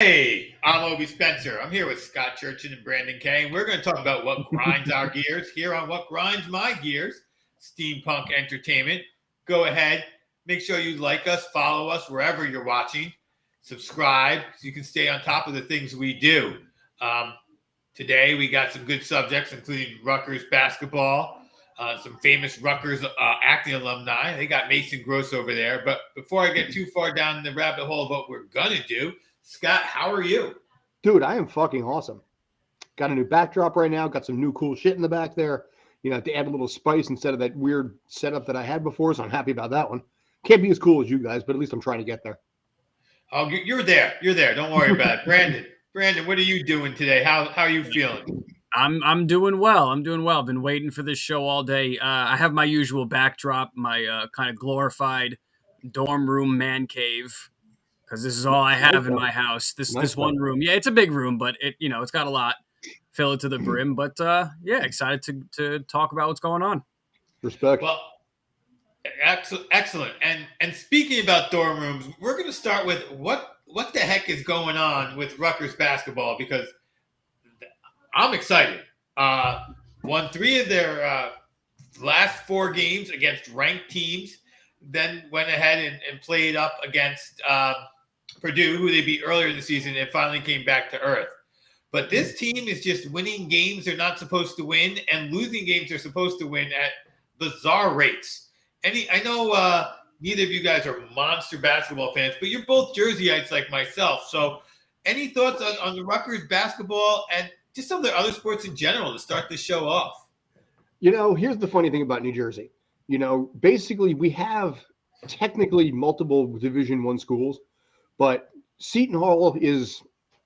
Hey, I'm Obi Spencer. I'm here with Scott Churchin and Brandon Kay, and we're going to talk about what grinds our gears here on What Grinds My Gears, Steampunk Entertainment. Go ahead, make sure you like us, follow us wherever you're watching, subscribe so you can stay on top of the things we do. Um, Today, we got some good subjects, including Rutgers basketball, some famous Rutgers acting alumni. They got Mason Gross over there. But before I get too far down the rabbit hole of what we're going to do, Scott, how are you? Dude, I am fucking awesome. Got a new backdrop right now. Got some new cool shit in the back there. To add a little spice instead of that weird setup that I had before. So I'm happy about that one. Can't be as cool as you guys, but at least I'm trying to get there. Oh, you're there. You're there. Don't worry about it. Brandon, what are you doing today? How are you feeling? I'm doing well. I've been waiting for this show all day. I have my usual backdrop, my kind of glorified dorm room man cave, because this is all I have in my house. This one room. Yeah, it's a big room, but it's got a lot. Fill it to the brim. But yeah, excited to talk about what's going on. Respect. Well, excellent. And speaking about dorm rooms, we're going to start with what the heck is going on with Rutgers basketball, because I'm excited. Won 3 of their last 4 games against ranked teams, then went ahead and played up against Purdue, who they beat earlier in the season, and finally came back to earth. But this team is just winning games they're not supposed to win and losing games they're supposed to win at bizarre rates. I know neither of you guys are monster basketball fans, but you're both Jerseyites like myself. So any thoughts on the Rutgers basketball and just some of the other sports in general to start the show off? Here's the funny thing about New Jersey. Basically we have technically multiple Division I schools, but Seton Hall is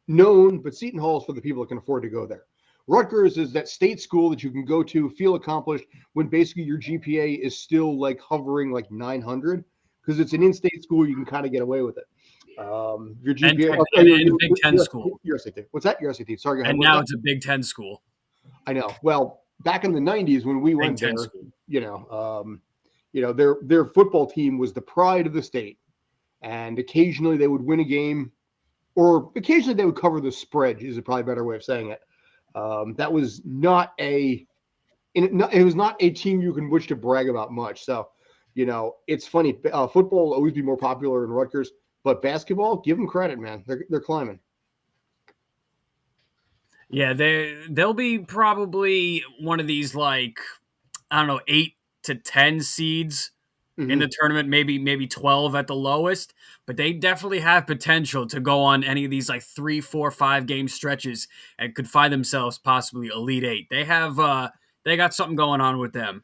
known, but Seton Hall is for the people that can afford to go there. Rutgers is that state school that you can go to, feel accomplished when basically your GPA is still like hovering like 900, because it's an in-state school. You can kind of get away with it. Your GPA, and Big Ten school. Your SAT. What's that? Your SAT. Sorry, go ahead. And now it's a Big Ten school. I know. Well, back in the 90s when we went there, their football team was the pride of the state, and occasionally they would win a game, or occasionally they would cover the spread. Is probably a better way of saying it. That was not it was not a team you can wish to brag about much. So, it's funny. Football will always be more popular in Rutgers, but basketball, give them credit, man. They're climbing. Yeah, they'll be probably one of these, like, I don't know, 8 to 10 seeds in the tournament, maybe 12 at the lowest, but they definitely have potential to go on any of these like 3, 4, 5 game stretches and could find themselves possibly Elite 8. They they got something going on with them,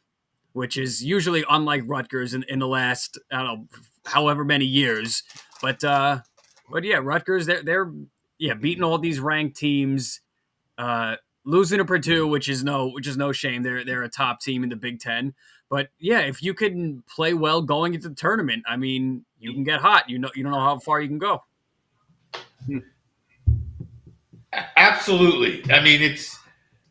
which is usually unlike Rutgers in the last, I don't know, however many years. But yeah, Rutgers, they're beating all these ranked teams, losing to Purdue, which is no shame. They're a top team in the Big Ten. But yeah, if you can play well going into the tournament, I mean, you can get hot. You don't know how far you can go. Absolutely. I mean, it's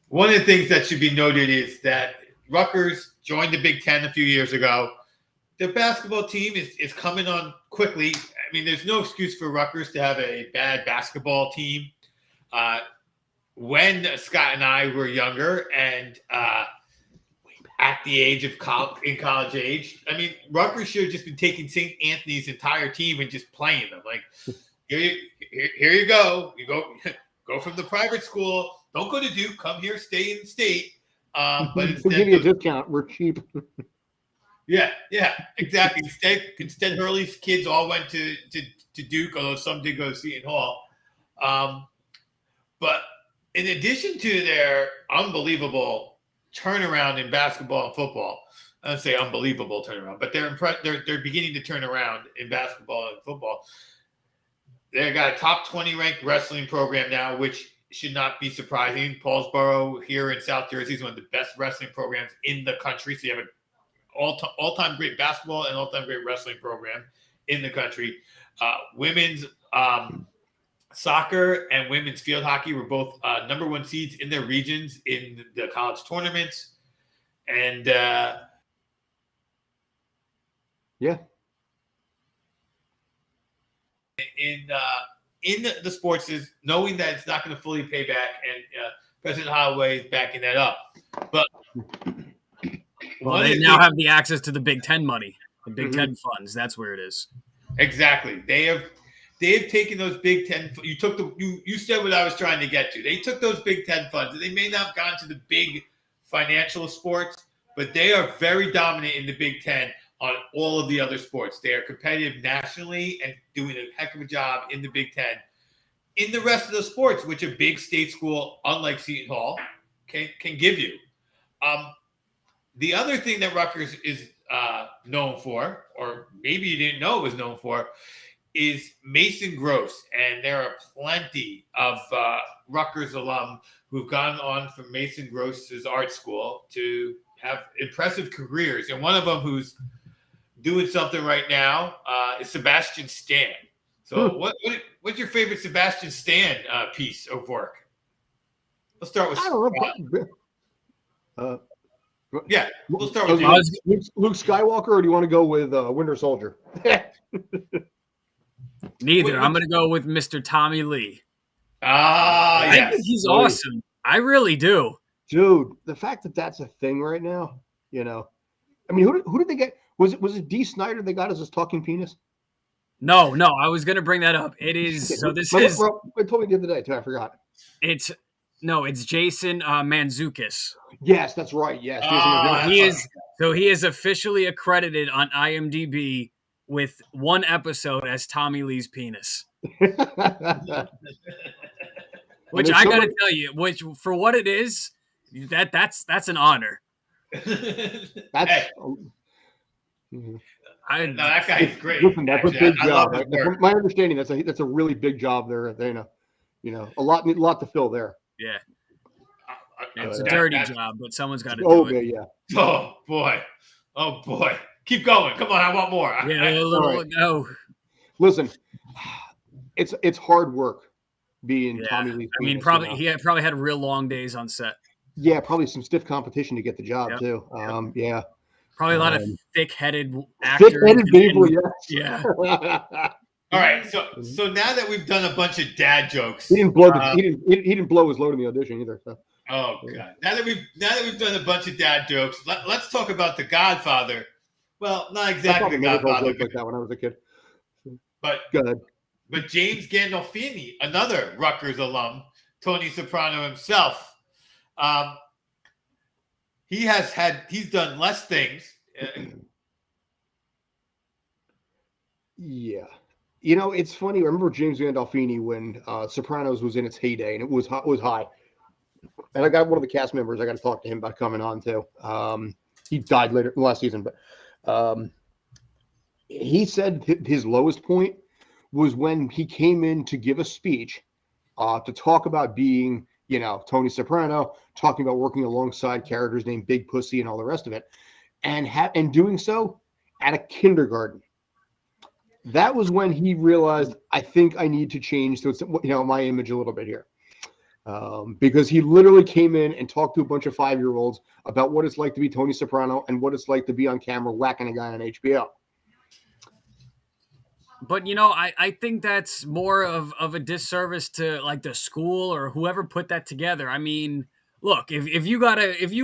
one of the things that should be noted is that Rutgers joined the Big Ten a few years ago. Their basketball team is coming on quickly. I mean, there's no excuse for Rutgers to have a bad basketball team. When Scott and I were younger and at the age of college age, I mean, Rutgers should have just been taking St. Anthony's entire team and just playing them. Like, here you go. You go from the private school. Don't go to Duke. Come here, stay in the state. But we'll give you a discount. We're cheap. Yeah, exactly. Instead, Hurley's kids all went to Duke, although some did go to Seton Hall. But in addition to their unbelievable turnaround in basketball and football, I don't say unbelievable turnaround, but they're beginning to turn around in basketball and football. They've got a top 20 ranked wrestling program now, which should not be surprising. Paulsboro here in South Jersey is one of the best wrestling programs in the country. So you have an all-time great basketball and all-time great wrestling program in the country. Women's soccer and women's field hockey were both number 1 seeds in their regions in the college tournaments. And in in the sports is knowing that it's not going to fully pay back, and President Holloway is backing that up. But well, they now have the access to the Big Ten money, the Big Ten funds. That's where it is. Exactly. They've taken those Big Ten. You said what I was trying to get to. They took those Big Ten funds, and they may not have gone to the big financial sports, but they are very dominant in the Big Ten on all of the other sports. They are competitive nationally and doing a heck of a job in the Big Ten. In the rest of the sports, which a big state school, unlike Seton Hall, can give you. The other thing that Rutgers is known for, or maybe you didn't know it was known for, is Mason Gross. And there are plenty of Rutgers alum who've gone on from Mason Gross's art school to have impressive careers. And one of them who's doing something right now is Sebastian Stan. So what's your favorite Sebastian Stan piece of work? Let's start with... I don't know. Yeah, we'll start with Luke Skywalker, or do you want to go with Winter Soldier? Neither. I'm going to go with Mr. Tommy Lee. Yes. I think he's awesome. I really do. Dude, the fact that that's a thing right now, I mean, who did they get? Was it D. Snyder they got as his talking penis? No, I was going to bring that up. It is, so this is... I told me the other day, too, I forgot. It's Jason Mantzoukas. Yes, that's right. Yes. He is officially accredited on IMDb with one episode as Tommy Lee's penis. Which I got to tell you, for what it is, that's an honor. That guy's great. Listen, that's a big job. From my understanding, that's a really big job there. A lot to fill there. Yeah. It's a dirty job, but someone's got to do it. Yeah. Oh boy. Keep going. Come on, I want more. Yeah, no. Listen, it's hard work being Tommy Lee's penis. I mean, he probably had real long days on set. Yeah, probably some stiff competition to get the job too. Yeah. Probably a lot of thick-headed actors. Thick-headed people, yes. Yeah. All right, so now that we've done a bunch of dad jokes, he didn't blow he didn't blow his load in the audition either. So. Oh god! Now that we've done a bunch of dad jokes, let's talk about The Godfather. Well, not exactly The Godfather. Like that when I was a kid. But go ahead. But James Gandolfini, another Rutgers alum, Tony Soprano himself, he's done less things. Yeah. It's funny. I remember James Gandolfini when Sopranos was in its heyday, and it was high. And I got one of the cast members. I got to talk to him about coming on too. He died later last season, but he said his lowest point was when he came in to give a speech to talk about being, Tony Soprano, talking about working alongside characters named Big Pussy and all the rest of it, and doing so at a kindergarten. That was when he realized, I think I need to change my image a little bit here. Because he literally came in and talked to a bunch of 5-year-olds about what it's like to be Tony Soprano and what it's like to be on camera whacking a guy on HBO. But, I think that's more of a disservice to like the school or whoever put that together. I mean, look, if you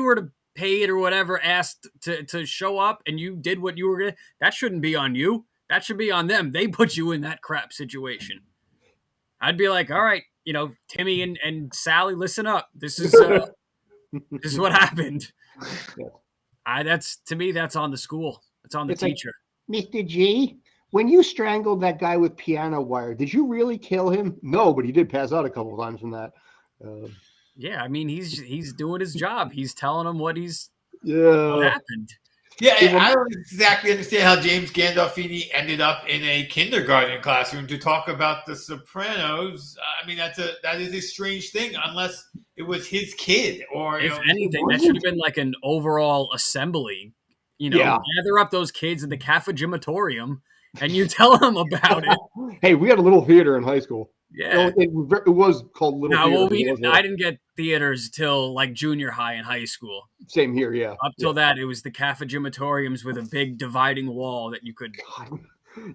were to paid or whatever, asked to show up and you did what you were going to, that shouldn't be on you. That should be on them. They put you in that crap situation. I'd be like, all right, Timmy and Sally, listen up. This is what happened. To me, that's on the school. It's on the teacher. Like, Mr. G, when you strangled that guy with piano wire, did you really kill him? No, but he did pass out a couple of times from that. Yeah, I mean, he's doing his job. He's telling them what happened. Yeah, I don't exactly understand how James Gandolfini ended up in a kindergarten classroom to talk about The Sopranos. I mean, that is a strange thing, unless it was his kid or. If anything, that should have been like an overall assembly. Gather up those kids in the cafegimatorium and you tell them about it. Hey, we had a little theater in high school. Yeah, it was called Little Theater. Well, I didn't get theaters till like junior high and high school. Same here, yeah. Up till that, it was the cafegimatoriums with a big dividing wall that you could. God.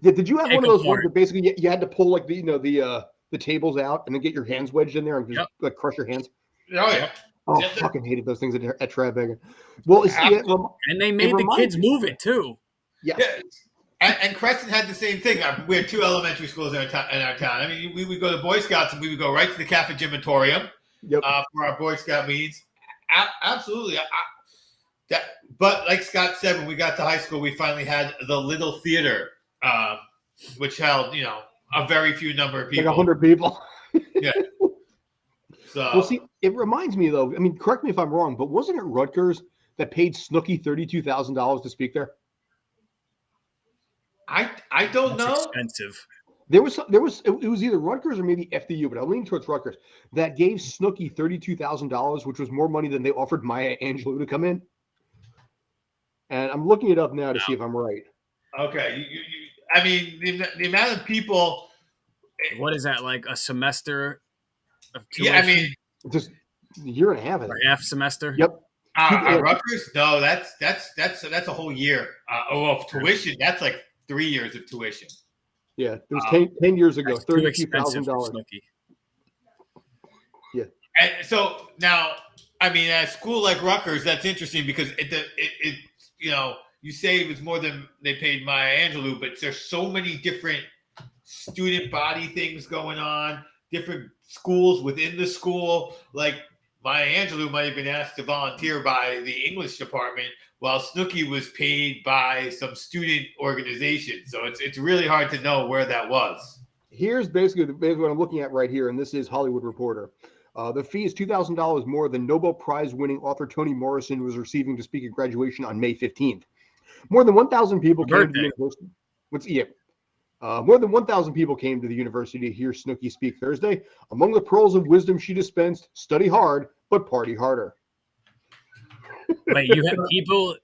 Yeah, did you have one of those ones that basically you had to pull like the the tables out and then get your hands wedged in there and just like crush your hands. Oh yeah. Oh, Yeah, fucking hated those things at Tribeca. Well, and they made the kids move it too. Yeah. And Crescent had the same thing. We had 2 elementary schools in our town. I mean, we would go to Boy Scouts and we would go right to the cafegimatorium for our Boy Scout meetings. Absolutely. But like Scott said, when we got to high school, we finally had the Little Theater, which held, a very few number of people. Like 100 people. Yeah. So, well, see, it reminds me, though, I mean, correct me if I'm wrong, but wasn't it Rutgers that paid Snooki $32,000 to speak there? I don't know. Expensive. It was either Rutgers or maybe FDU, but I'm leaning towards Rutgers, that gave Snooki $32,000, which was more money than they offered Maya Angelou to come in. And I'm looking it up now to see if I'm right. Okay. I mean, the amount of people. What is that, like a semester of tuition? Yeah, I mean. Just a year and a half. Or half semester? Yep. Rutgers? No, that's a whole year of tuition. That's like 3 years of tuition. Yeah, it was 10 years ago, $32,000. Yeah. And so now, I mean, at a school like Rutgers, that's interesting because it you say it was more than they paid Maya Angelou, but there's so many different student body things going on, different schools within the school. Like Maya Angelou might have been asked to volunteer by the English department, while Snooki was paid by some student organization. So it's really hard to know where that was. Here's basically what I'm looking at right here, and this is Hollywood Reporter. The fee is $2,000 more than Nobel Prize-winning author Toni Morrison was receiving to speak at graduation on May 15th. More than 1,000 people came to the university. More than 1,000 people came to the university to hear Snooki speak Thursday. Among the pearls of wisdom she dispensed: study hard, but party harder. Wait, you had people.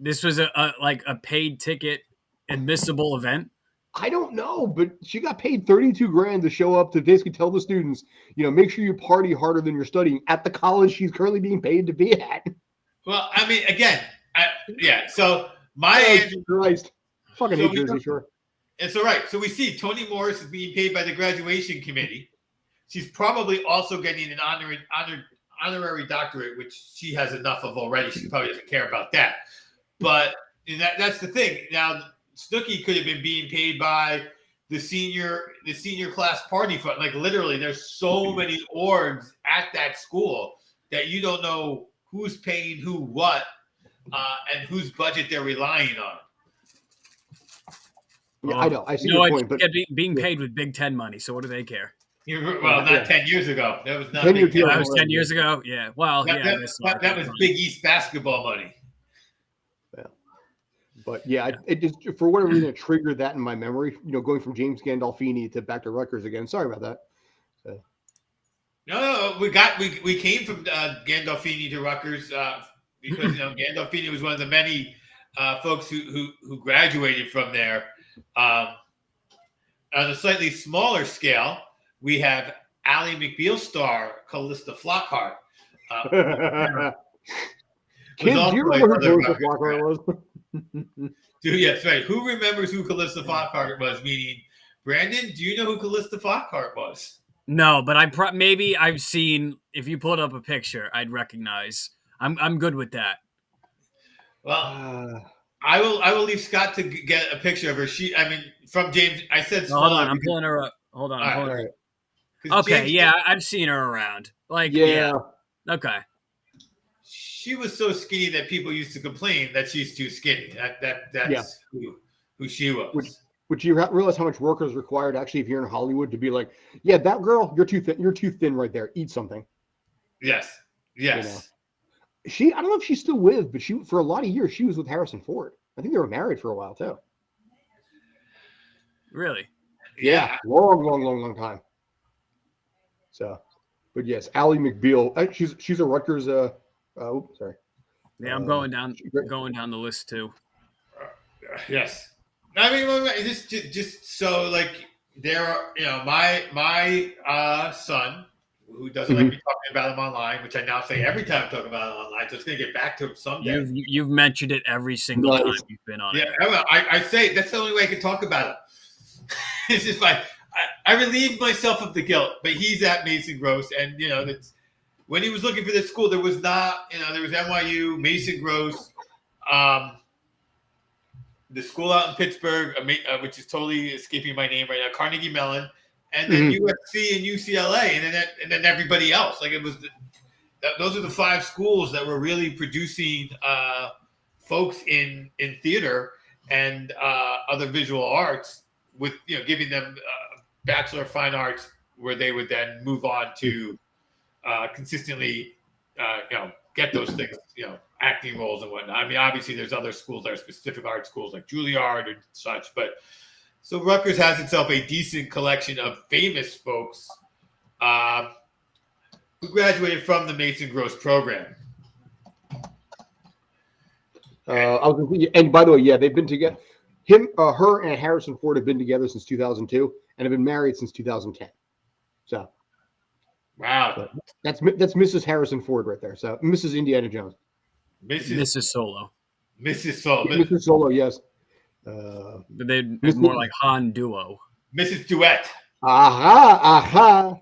This was a paid ticket admissible event. I don't know, but she got paid $32,000 to show up to basically tell the students, make sure you party harder than you're studying at the college she's currently being paid to be at. Well, I mean, again, So Maya Angelou, Christ, fucking hate Jersey Shore. It's all right. So we see Toni Morris is being paid by the graduation committee. She's probably also getting an honorary doctorate, which she has enough of already. She probably doesn't care about that. But that's the thing. Now, Snooki could have been being paid by the senior class party fund. Like literally, there's so many orgs at that school that you don't know who's paying who what, and whose budget they're relying on. Yeah, I know. I see your point, but being paid with Big Ten money. So what do they care? Well, not 10 years ago. That was not 10 Big Ten. That was 10 years ago. Yeah. Well, that was Big East basketball money. Yeah. But yeah, it just for whatever reason it triggered that in my memory. Going from James Gandolfini to back to Rutgers again. Sorry about that. So. No, we came from Gandolfini to Rutgers because Gandolfini was one of the many folks who graduated from there. On a slightly smaller scale, we have Ally McBeal star Callista Flockhart. Do you remember who Callista Flockhart was? Yes, right. Who remembers who Callista Flockhart was? Meaning, Brandon, do you know who Callista Flockhart was? No, but maybe I've seen. If you pulled up a picture, I'd recognize. I'm good with that. Well, I will leave Scott to get a picture of her. From James. I said. Hold on, I'm pulling her up. Hold on, I'm pulling her up. Okay, James, I've seen her around. Yeah. Okay. She was so skinny that people used to complain that she's too skinny. That's who she was. Which you realize how much work is required actually if you're in Hollywood to be like, yeah, that girl, you're too thin. You're too thin right there. Eat something. Yes. I don't know if she's still with, but for a lot of years she was with Harrison Ford. I think they were married for a while too. Really? Yeah. Long time. So, but yes, Ally McBeal. She's a Rutgers. Sorry. Yeah, I'm going down the list too. Yes. I mean, just so like there are, my son who doesn't like me talking about him online, which I now say every time I talk about him online, so it's going to get back to him someday. You've mentioned it every single time you've been on it. Yeah, I say that's the only way I can talk about him. It's just like I relieved myself of the guilt, but he's at Mason Gross, and that's when he was looking for this school. There was not, there was NYU, Mason Gross, the school out in Pittsburgh, which is totally escaping my name right now, Carnegie Mellon, and then USC and UCLA, and then everybody else. Like it was, those are the 5 schools that were really producing folks in theater and other visual arts, with giving them Bachelor of Fine Arts, where they would then move on to consistently get those things, acting roles and whatnot. I mean, obviously there's other schools that are specific art schools like Juilliard and such, but so Rutgers has itself a decent collection of famous folks who graduated from the Mason Gross program. And by the way, yeah, they've been together. Her and Harrison Ford have been together since 2002 and have been married since 2010. So, wow, that's Mrs. Harrison Ford right there. So, Mrs. Indiana Jones, Mrs. Solo, Mrs. Solo, yes. But they're more like Han Duo, Mrs. Duet. Aha!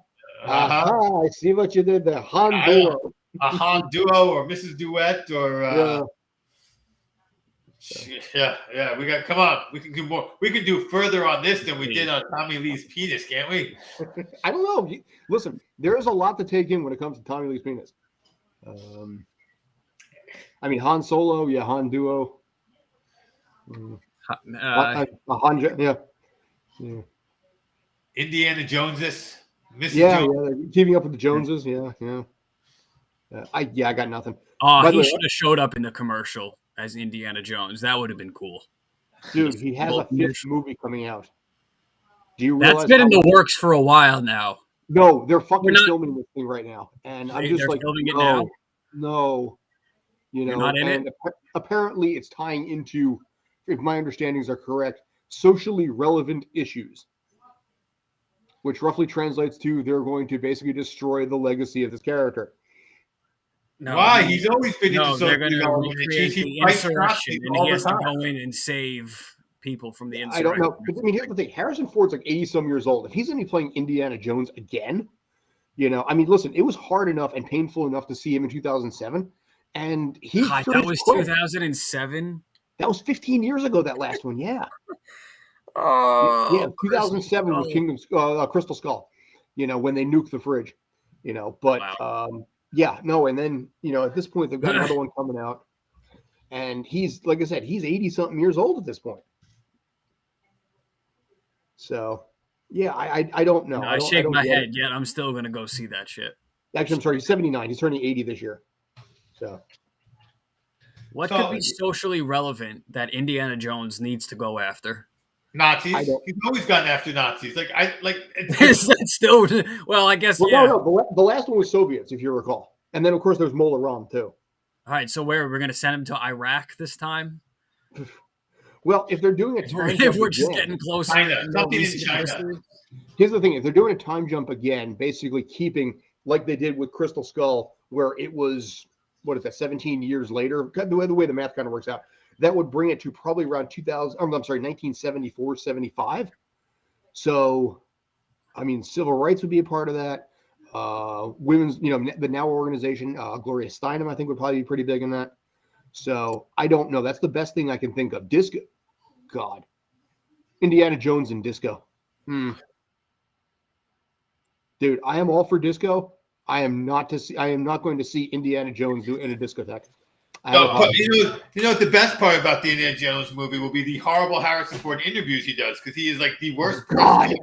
I see what you did there, Han Duo. A Han Duo or Mrs. Duet or. Yeah. We got. Come on, we can do more. We can do further on this than we did on Tommy Lee's penis, can't we? I don't know. Listen, there is a lot to take in when it comes to Tommy Lee's penis. I mean, Han Solo, yeah, Han Duo. Yeah. Indiana Joneses, Mrs. Yeah, keeping up with the Joneses. Yeah. I got nothing. Oh, he should have showed up in the commercial as Indiana Jones. That would have been cool. Dude, he has a 5th movie coming out. Do you realize that's been in the works for a while now? No, they're fucking filming this thing right now, and I'm just like, filming it now? No, not in and it? Apparently it's tying into, if my understandings are correct, socially relevant issues, which roughly translates to they're going to basically destroy the legacy of this character. No, why? He's always been into they're going to recreate the insurrection, and he has to go in and save people from the insurrection. I don't know. But, I mean, here's the thing. Harrison Ford's like 80-some years old. If he's going to be playing Indiana Jones again, I mean, listen, it was hard enough and painful enough to see him in 2007. And that was 2007? That was 15 years ago, that last one, yeah. Oh, yeah, 2007 was Crystal Skull, when they nuked the fridge, but wow. And then, at this point, they've got another one coming out. And he's, like I said, he's 80-something years old at this point. So, yeah, I don't know. I shake my head, yet I'm still going to go see that shit. Actually, I'm sorry, he's 79. He's turning 80 this year. So, what could be socially relevant that Indiana Jones needs to go after? Nazis. He's always gotten after Nazis. Is that still? Well, I guess. Well, yeah. No. The last one was Soviets, if you recall, and then of course there's Mola Ram too. All right, so we're going to send him to Iraq this time? Well, if they're doing a time jump, we're just getting closer. Something in China. Here's the thing: if they're doing a time jump again, basically keeping like they did with Crystal Skull, where it was 17 years later. The way the math kind of works out. That would bring it to probably around 1974, 75. So, I mean, civil rights would be a part of that. Women's, the Now organization, Gloria Steinem, I think would probably be pretty big in that. So, I don't know. That's the best thing I can think of. Disco. God. Indiana Jones and disco. Dude, I am all for disco. I am not going to see Indiana Jones in a discotheque. No, but the best part about the Indiana Jones movie will be the horrible Harrison Ford interviews he does, because he is like the worst guy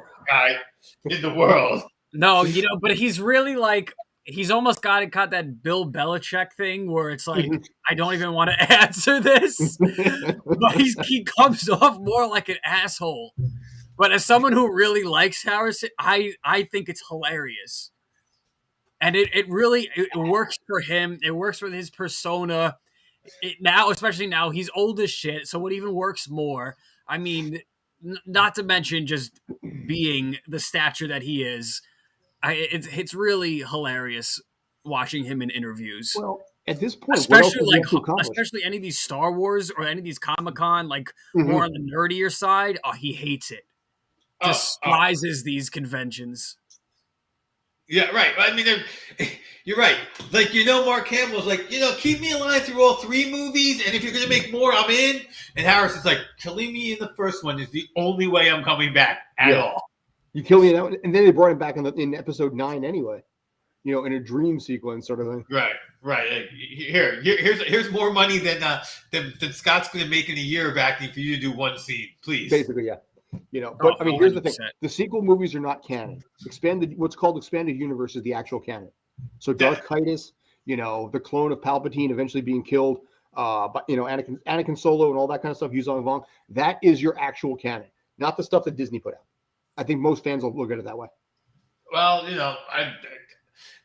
in the world. No, but he's really like he's almost got that Bill Belichick thing where it's like I don't even want to answer this, but he comes off more like an asshole. But as someone who really likes Harrison, I think it's hilarious, and it really works for him. It works with his persona. Especially now, he's old as shit, so it even works more. I mean, not to mention just being the stature that he is. It's really hilarious watching him in interviews. Well, at this point, especially any of these Star Wars or any of these Comic-Con, more on the nerdier side. Oh, he hates it. despises these conventions. Yeah, right. I mean, you're right. Like, Mark Hamill's like, keep me alive through all 3 movies, and if you're going to make more, I'm in. And Harrison's like, killing me in the first one is the only way I'm coming back at all. You kill me in that one. And then they brought him back in episode 9 anyway, in a dream sequence sort of thing. Right. Like, here's more money than Scott's going to make in a year of acting for you to do one scene, please. Basically, yeah. But I mean, here's the thing: the sequel movies are not canon. What's called expanded universe is the actual canon. So Darth Titus, the clone of Palpatine eventually being killed, but Anakin Solo and all that kind of stuff. Yuzong Vong, that is your actual canon, not the stuff that Disney put out. I think most fans will look at it that way. Well,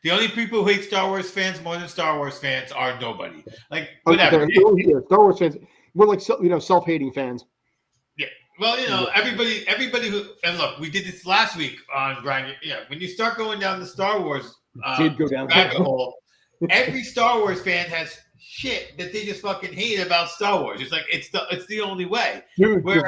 the only people who hate Star Wars fans more than Star Wars fans are nobody. Like, whatever. Star Wars fans, we're like self-hating fans. Yeah. Well, everybody who, and look, we did this last week on Brian. When you start going down the Star Wars rabbit hole, every Star Wars fan has shit that they just fucking hate about Star Wars. It's like it's the only way. Dude, went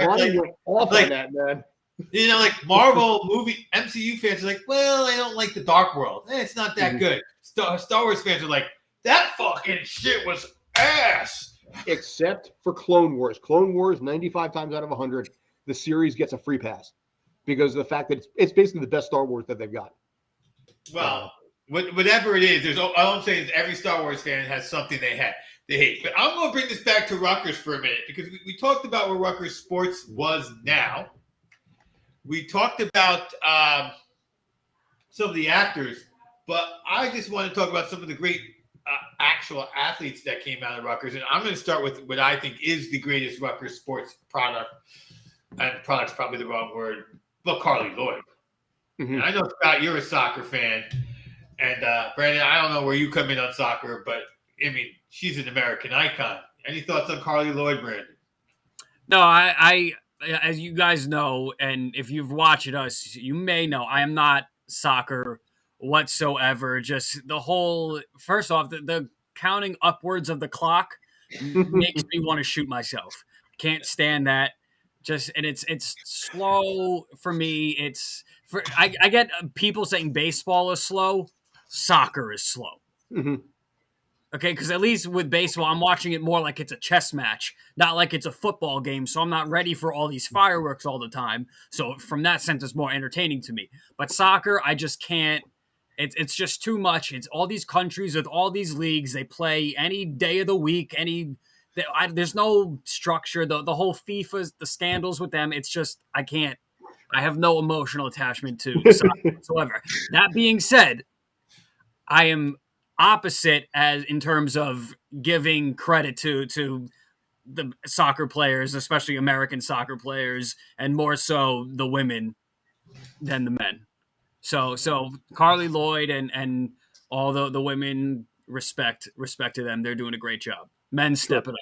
off on that, man. Like Marvel movie MCU fans are like, well, I don't like the Dark World. It's not that good. Star Wars fans are like, that fucking shit was ass. Except for Clone Wars. Clone Wars, 95 times out of 100, the series gets a free pass because of the fact that it's basically the best Star Wars that they've got. Well, whatever it is, all I'm saying is every Star Wars fan has something they hate. But I'm going to bring this back to Rutgers for a minute because we talked about where Rutgers sports was now. We talked about some of the actors, but I just want to talk about some of the great actual athletes that came out of Rutgers. And I'm going to start with what I think is the greatest Rutgers sports product. And product's probably the wrong word. But Carly Lloyd. Mm-hmm. And I know, Scott, you're a soccer fan. And Brandon, I don't know where you come in on soccer, but I mean, she's an American icon. Any thoughts on Carly Lloyd, Brandon? No, I as you guys know, and if you've watched us, you may know I am not soccer whatsoever. Just the whole, first off, the counting upwards of the clock makes me want to shoot myself. Can't stand that. And it's slow for me. I get people saying baseball is slow. Soccer is slow. Mm-hmm. Okay, because at least with baseball, I'm watching it more like it's a chess match, not like it's a football game. So I'm not ready for all these fireworks all the time. So from that sense, it's more entertaining to me. But soccer, I just can't. It's just too much. It's all these countries with all these leagues. They play any day of the week. There's no structure. The whole FIFA, the scandals with them. It's just I can't. I have no emotional attachment to soccer whatsoever. That being said, I am opposite as in terms of giving credit to the soccer players, especially American soccer players, and more so the women than the men. So Carly Lloyd and all the women, respect to them. They're doing a great job. Men step it up.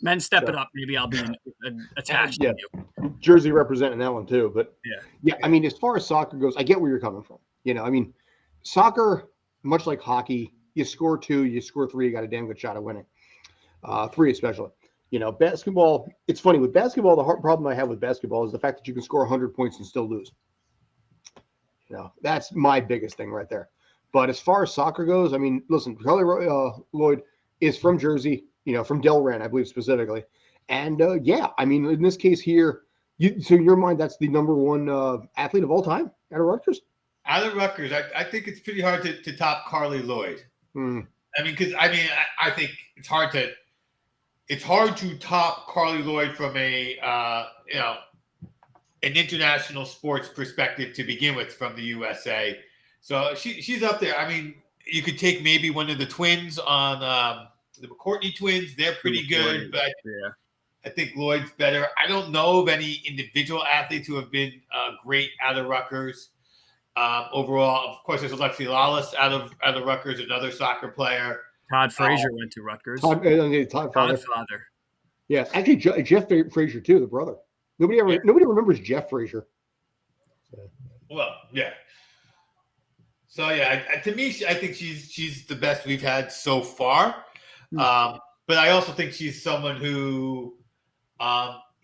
Men step it up. Maybe I'll be attached to you. Jersey representing that one too. But yeah. I mean, as far as soccer goes, I get where you're coming from. I mean, soccer, much like hockey, you score 2, you score 3, you got a damn good shot of winning. 3 especially. Basketball, it's funny. With basketball, the hard problem I have with basketball is the fact that you can score 100 points and still lose. That's my biggest thing right there. But as far as soccer goes, I mean, listen, Carly Lloyd is from Jersey, from Delran, I believe specifically. And I mean, in this case here, so in your mind, that's the number 1 athlete of all time out of Rutgers? Out of Rutgers, I think it's pretty hard to top Carly Lloyd. I mean, because I think it's hard to top Carly Lloyd from an international sports perspective to begin with from the USA. So she's up there. I mean, you could take maybe one of the twins on the McCourtney twins. They're pretty good, but I think Lloyd's better. I don't know of any individual athletes who have been great out of Rutgers. Overall, of course, there's Alexi Lawless out of Rutgers, another soccer player. Todd Frazier went to Rutgers. Todd Father. Yeah, actually, Jeff Frazier too, the brother. Nobody remembers Jeff Frazier. Well, yeah. So to me, I think she's the best we've had so far. But I also think she's someone who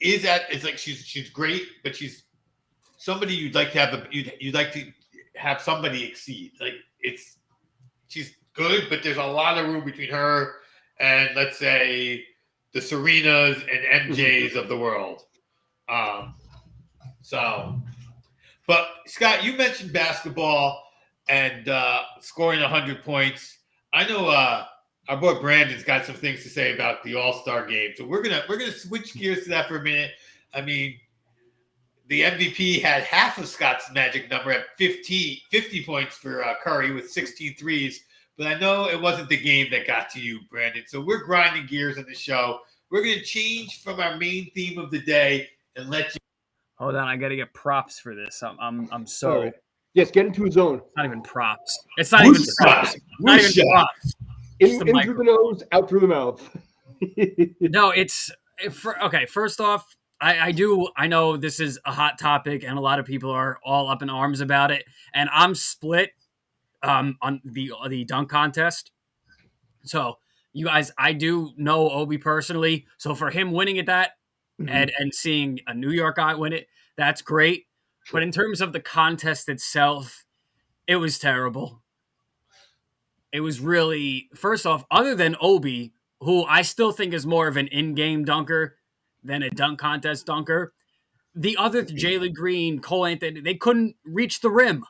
it's like she's great, but she's somebody you'd like to have you'd like to have somebody exceed. Like she's good, but there's a lot of room between her and let's say the Serenas and MJs of the world. But Scott, you mentioned basketball and scoring 100 points. I know our boy Brandon's got some things to say about the All-Star game, so we're gonna switch gears to that for a minute. I mean, the MVP had half of Scott's magic number at 50 points for Curry with 16 threes. But I know it wasn't the game that got to you, Brandon. So we're grinding gears on the show. We're going to change from our main theme of the day and let you. Hold on, I got to get props for this. I'm so. Yes, get into his zone. It's not even props. It's not even props. Not even props. In through the nose, out through the mouth. No, okay. First off, I know this is a hot topic and a lot of people are all up in arms about it, and I'm split on the dunk contest. So you guys, I do know Obi personally, so for him winning at that and seeing a New York guy win it, that's great. But in terms of the contest itself, it was terrible. It was really, first off, other than Obi, who I still think is more of an in-game dunker than a dunk contest dunker, the other Jalen Green, Cole Anthony, they couldn't reach the rim.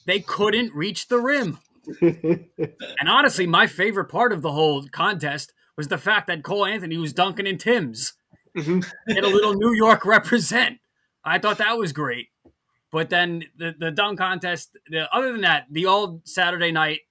They couldn't reach the rim. And honestly, my favorite part of the whole contest was the fact that Cole Anthony was dunking in Tim's. Get a little New York represent. I thought that was great. But then the dunk contest, other than that, the old Saturday night,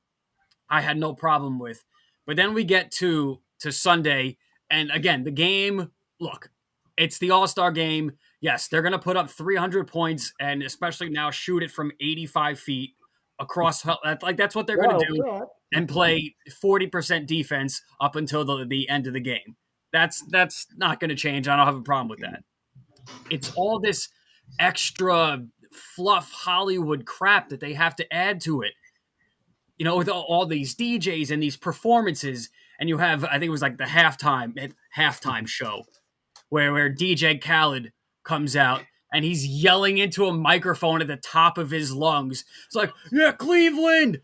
I had no problem with. But then we get to Sunday, and again, the game, look, it's the All-Star game. Yes, they're going to put up 300 points, and especially now shoot it from 85 feet across. Like, that's what they're going to do, and play 40% defense up until the end of the game. That's not going to change. I don't have a problem with that. It's all this extra fluff Hollywood crap that they have to add to it. You know, with all these DJs and these performances, and you have, I think it was like the halftime show where DJ Khaled comes out and he's yelling into a microphone at the top of his lungs. It's like, yeah, Cleveland,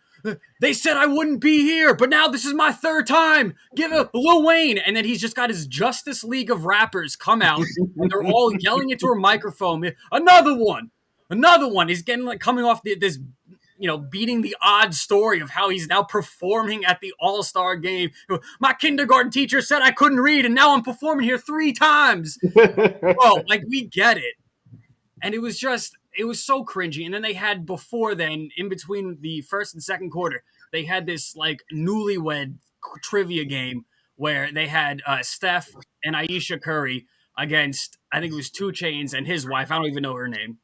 they said I wouldn't be here, but now this is my third time. Give it Lil Wayne. And then he's just got his Justice League of rappers come out and they're all yelling into a microphone. Another one. He's getting like coming off this, you know, beating the odd story of how he's now performing at the All-Star game. My kindergarten teacher said I couldn't read, and now I'm performing here 3 times. Bro, like, we get it. And it was so cringy. And then they had before then, in between the first and second quarter, they had this, like, newlywed trivia game where they had Steph and Ayesha Curry against, I think it was 2 Chainz and his wife, I don't even know her name,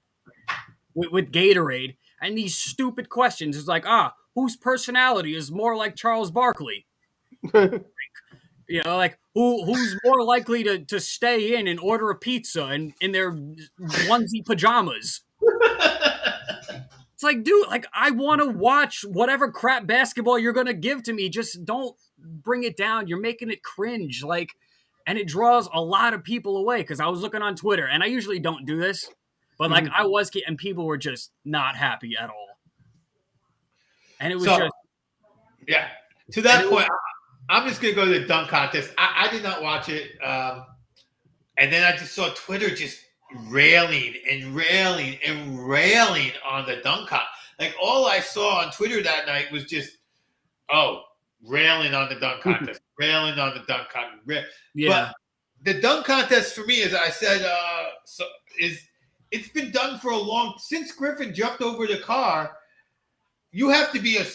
with Gatorade. And these stupid questions is like, whose personality is more like Charles Barkley? You know, like who's more likely to stay in and order a pizza in their onesie pajamas? It's like, dude, like, I want to watch whatever crap basketball you're going to give to me. Just don't bring it down. You're making it cringe. Like, and it draws a lot of people away because I was looking on Twitter, and I usually don't do this. But, like, I was, and people were just not happy at all. And it was just. Yeah. To that point, I'm just going to go to the dunk contest. I did not watch it. And then I just saw Twitter just railing on the dunk contest. Like, all I saw on Twitter that night was just, railing on the dunk contest. Railing on the dunk contest. Yeah. But the dunk contest for me, as I said, it's been done for since Griffin jumped over the car. You have to be a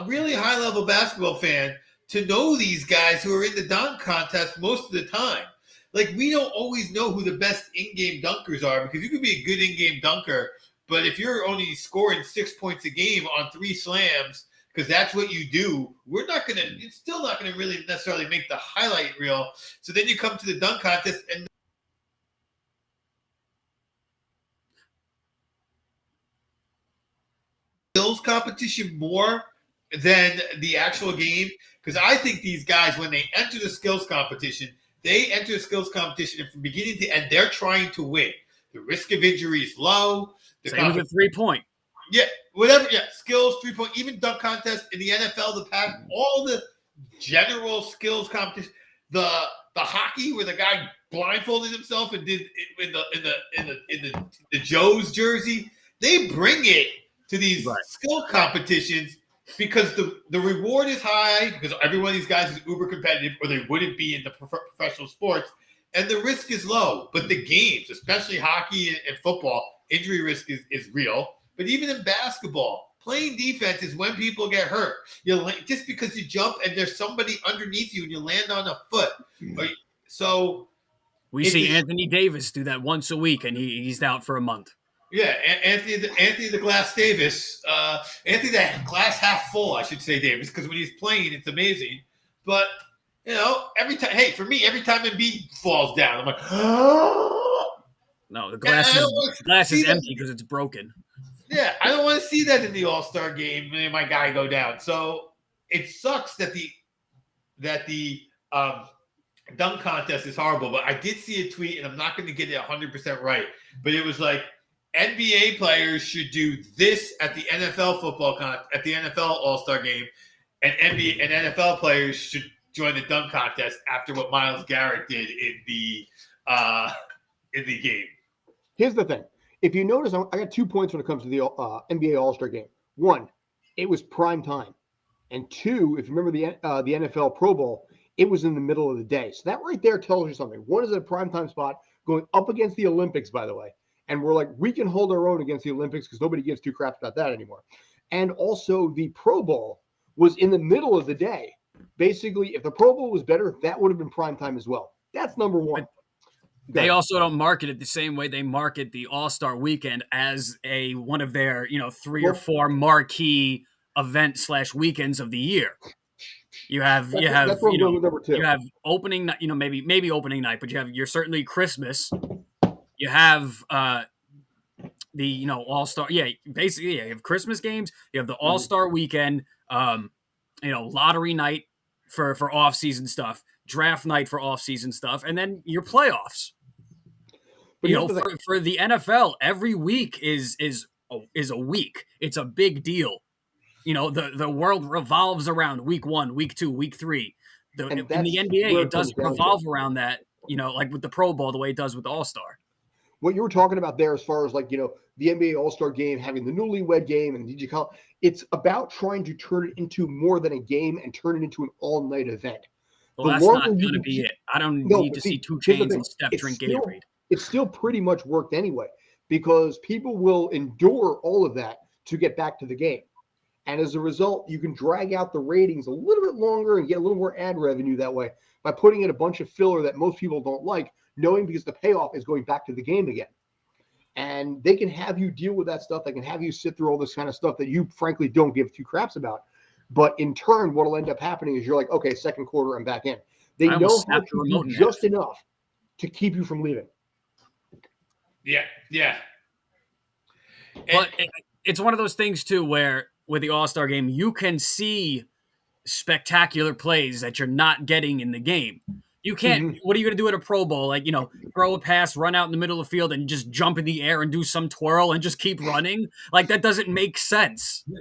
really high level basketball fan to know these guys who are in the dunk contest most of the time. Like, we don't always know who the best in-game dunkers are because you could be a good in-game dunker, but if you're only scoring 6 points a game on 3 slams, because that's what you do, it's still not going to really necessarily make the highlight reel. So then you come to the dunk contest and skills competition more than the actual game, because I think these guys, when they enter the skills competition, They enter a skills competition, and from beginning to end, they're trying to win. The risk of injury is low. Same with the 3-point. Yeah, whatever. Yeah, skills, 3-point, even dunk contest in the NFL, the pack, all the general skills competition. The hockey where the guy blindfolded himself and did in the Joe's jersey. They bring it to these skill competitions because the reward is high because every one of these guys is uber competitive, or they wouldn't be in the professional sports, and the risk is low. But the games, especially hockey and football, injury risk is real. But even in basketball, playing defense is when people get hurt. Just because you jump and there's somebody underneath you and you land on a foot. So we see Anthony Davis do that once a week, and he's out for a month. Yeah, Anthony the Glass Davis, Anthony the Glass half full, I should say, Davis, because when he's playing, it's amazing. But every time, for me, every time Embiid falls down, I'm like, no, the glass is empty because it's broken. Yeah, I don't want to see that in the All-Star game and my guy go down. So it sucks that the dunk contest is horrible. But I did see a tweet, and I'm not going to get it 100% right, but it was like NBA players should do this at the NFL at the NFL All-Star game, and NBA and NFL players should join the dunk contest after what Myles Garrett did in the game. Here's the thing. If you notice, I got 2 points when it comes to the NBA All-Star game. One, it was prime time. And two, if you remember the NFL Pro Bowl, it was in the middle of the day. So that right there tells you something. One is at a prime time spot going up against the Olympics, by the way. And we're like, we can hold our own against the Olympics because nobody gives two craps about that anymore. And also the Pro Bowl was in the middle of the day. Basically, if the Pro Bowl was better, that would have been prime time as well. That's number one. They also don't market it the same way they market the All-Star Weekend as one of their, 3 or 4 marquee event/weekends of the year. You have opening night, maybe opening night, but you're certainly Christmas. You have the All-Star. Yeah, basically, you have Christmas games. You have the All-Star Weekend. Lottery night for off-season stuff. Draft night for off-season stuff, and then your playoffs. But for the NFL, every week is a week. It's a big deal. The world revolves around week 1, week 2, week 3. In the NBA, it doesn't revolve around that. Like with the Pro Bowl, the way it does with the All-Star. What you were talking about there, as far as the NBA All-Star game, having the newlywed game, and it's about trying to turn it into more than a game and turn it into an all-night event. Well, that's not going to be it. I don't need to see 2 Chainz and Steph drink Gatorade. It's still pretty much worked anyway, because people will endure all of that to get back to the game. And as a result, you can drag out the ratings a little bit longer and get a little more ad revenue that way by putting in a bunch of filler that most people don't like, knowing because the payoff is going back to the game again. And they can have you deal with that stuff. They can have you sit through all this kind of stuff that you frankly don't give 2 craps about. But in turn, what will end up happening is you're like, okay, second quarter, I'm back in. They know how to do just enough to keep you from leaving. Yeah. But it's one of those things, too, where with the All-Star game, you can see spectacular plays that you're not getting in the game. You can't. What are you going to do at a Pro Bowl? Throw a pass, run out in the middle of the field, and just jump in the air and do some twirl and just keep running? That doesn't make sense. Yeah.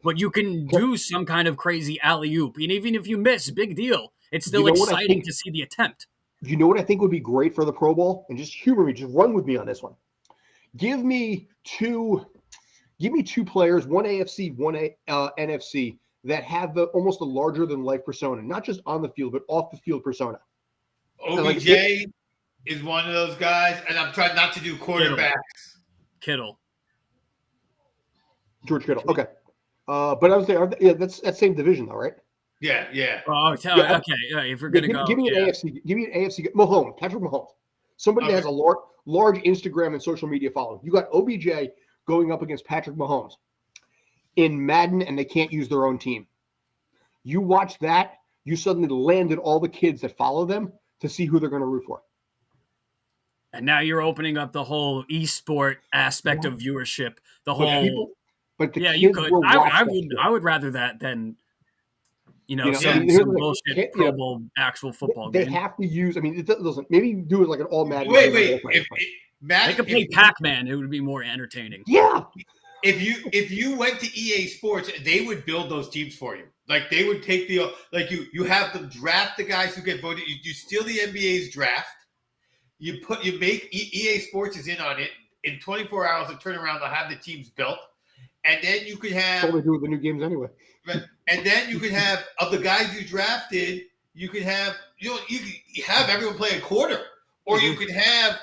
But you can do some kind of crazy alley-oop. And even if you miss, big deal. It's still exciting to see the attempt. You know what I think would be great for the Pro Bowl? And just humor me, just run with me on this one. Give me two players, one AFC, one NFC, that have almost a larger than life persona, not just on the field, but off the field persona. OBJ is one of those guys, and I'm trying not to do quarterbacks. Kittle. George Kittle. Okay. But I was saying, that's same division though, right? Yeah. Oh, okay. Yeah, if we're gonna go, give me an AFC. Mahomes, Patrick Mahomes, somebody that has a large Instagram and social media following. You got OBJ going up against Patrick Mahomes in Madden, and they can't use their own team. You watch that, you suddenly landed all the kids that follow them to see who they're going to root for. And now you're opening up the whole esport aspect of viewership. The whole. You could. I would rather that than You know, You know, I some mean, here's some the thing, bullshit can't- Pro Bowl actual football they game. have to use. I mean, it doesn't. Maybe do it like an all Madden. Wait, game wait. on all If, players. They could play Pac-Man. It would be more entertaining. Yeah, if you went to EA Sports, they would build those teams for you. Like they would take you have them draft the guys who get voted. You steal the NBA's draft. You make EA Sports is in on it in 24 hours. To turn around, they'll have the teams built, and then you could have. that's all they do with the new games anyway. Right, and then you could have of the guys you drafted. You could have you could have everyone play a quarter, or you could have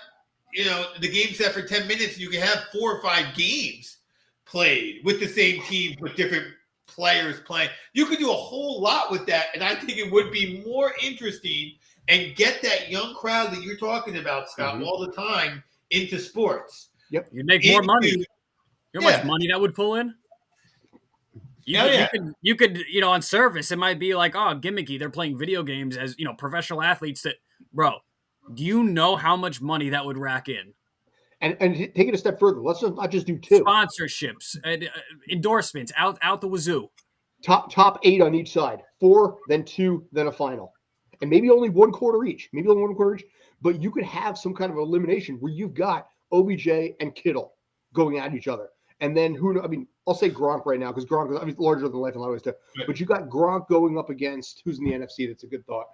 the game set for 10 minutes. And you can have 4 or 5 games played with the same team with different players playing. You could do a whole lot with that, and I think it would be more interesting and get that young crowd that you're talking about, Scott, all the time into sports. Yep, you'd make more money. You know how much money that would pull in? You could, on surface, it might be like, oh, gimmicky. They're playing video games as, professional athletes that, bro, do you know how much money that would rack in? And take it a step further. Let's not just do 2 sponsorships, endorsements out the wazoo. Top 8 on each side, 4, then 2, then a final, and maybe only 1 quarter each. But you could have some kind of elimination where you've got OBJ and Kittle going at each other, and then I mean, I'll say Gronk right now because Gronk is larger than life in a lot of ways too. But you got Gronk going up against who's in the NFC. That's a good thought.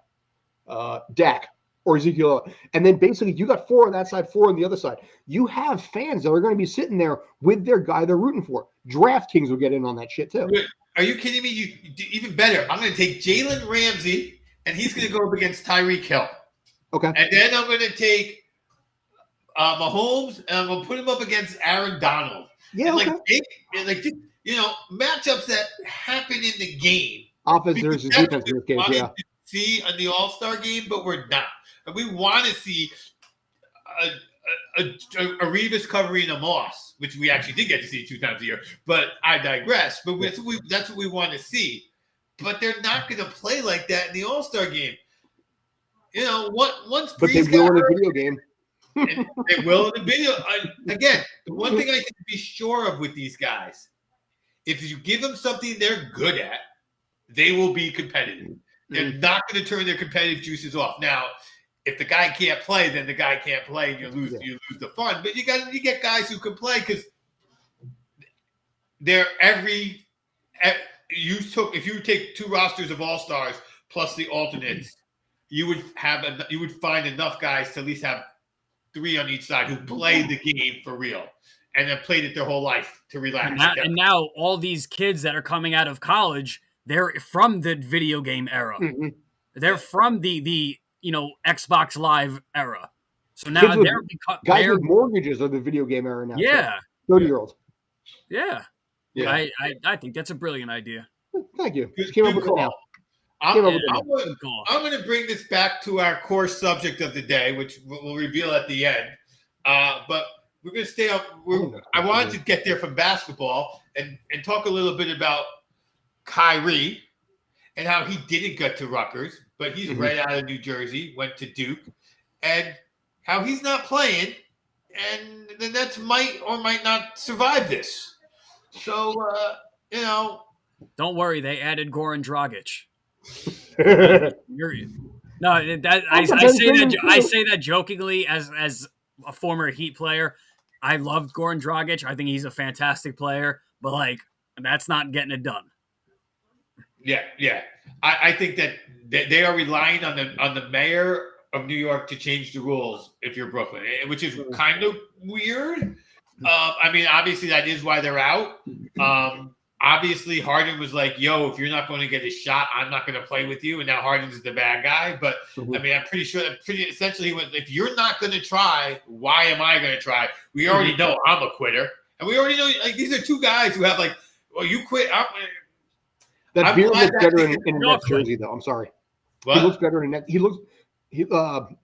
Dak. Or Ezekiel, and then basically you got 4 on that side, 4 on the other side. You have fans that are going to be sitting there with their guy they're rooting for. DraftKings will get in on that shit too. Are you kidding me? You even better. I'm going to take Jalen Ramsey, and he's going to go up against Tyreek Hill. Okay. And then I'm going to take Mahomes, and I'm going to put him up against Aaron Donald. Yeah. And matchups that happen in the game. Offense versus defense in this case. Yeah. See in the All-Star game, but we're not. And we want to see a Revis covering a Moss, which we actually did get to see 2 times a year. But I digress. But that's what we want to see. But they're not going to play like that in the All-Star game. Once but they will in a video game. They will in the video. Again, the one thing I can be sure of with these guys, if you give them something they're good at, they will be competitive. They're not going to turn their competitive juices off. Now, if the guy can't play, then the guy can't play, and you lose the fun. But you get guys who can play because they're if you take 2 rosters of all-stars plus the alternates, you would find enough guys to at least have 3 on each side who played the game for real and have played it their whole life to relax. And now all these kids that are coming out of college, they're from the video game era. Mm-hmm. They're from the Xbox Live era. So now guys with mortgages are the video game era now. Yeah. 30-year-olds. Yeah. I think that's a brilliant idea. Thank you. I'm going to bring this back to our core subject of the day, which we'll reveal at the end. But we're going to stay up. I wanted to get there from basketball and talk a little bit about Kyrie and how he didn't get to Rutgers, but he's right out of New Jersey, went to Duke, and how he's not playing, and the Nets might or might not survive this. So, don't worry, they added Goran Dragic. I say that jokingly as a former Heat player. I love Goran Dragic. I think he's a fantastic player, but that's not getting it done. Yeah. I think that they are relying on the mayor of New York to change the rules if you're Brooklyn, which is kind of weird. I mean, obviously that is why they're out. Obviously Harden was like, yo, if you're not going to get a shot, I'm not going to play with you. And now Harden's the bad guy. But I mean, I'm pretty sure essentially if you're not going to try, why am I going to try? We already know I'm a quitter. And we already know these are 2 guys who have well, you quit. That beard looks better in a Nets jersey, though. I'm sorry. What? He looks better in a Nets.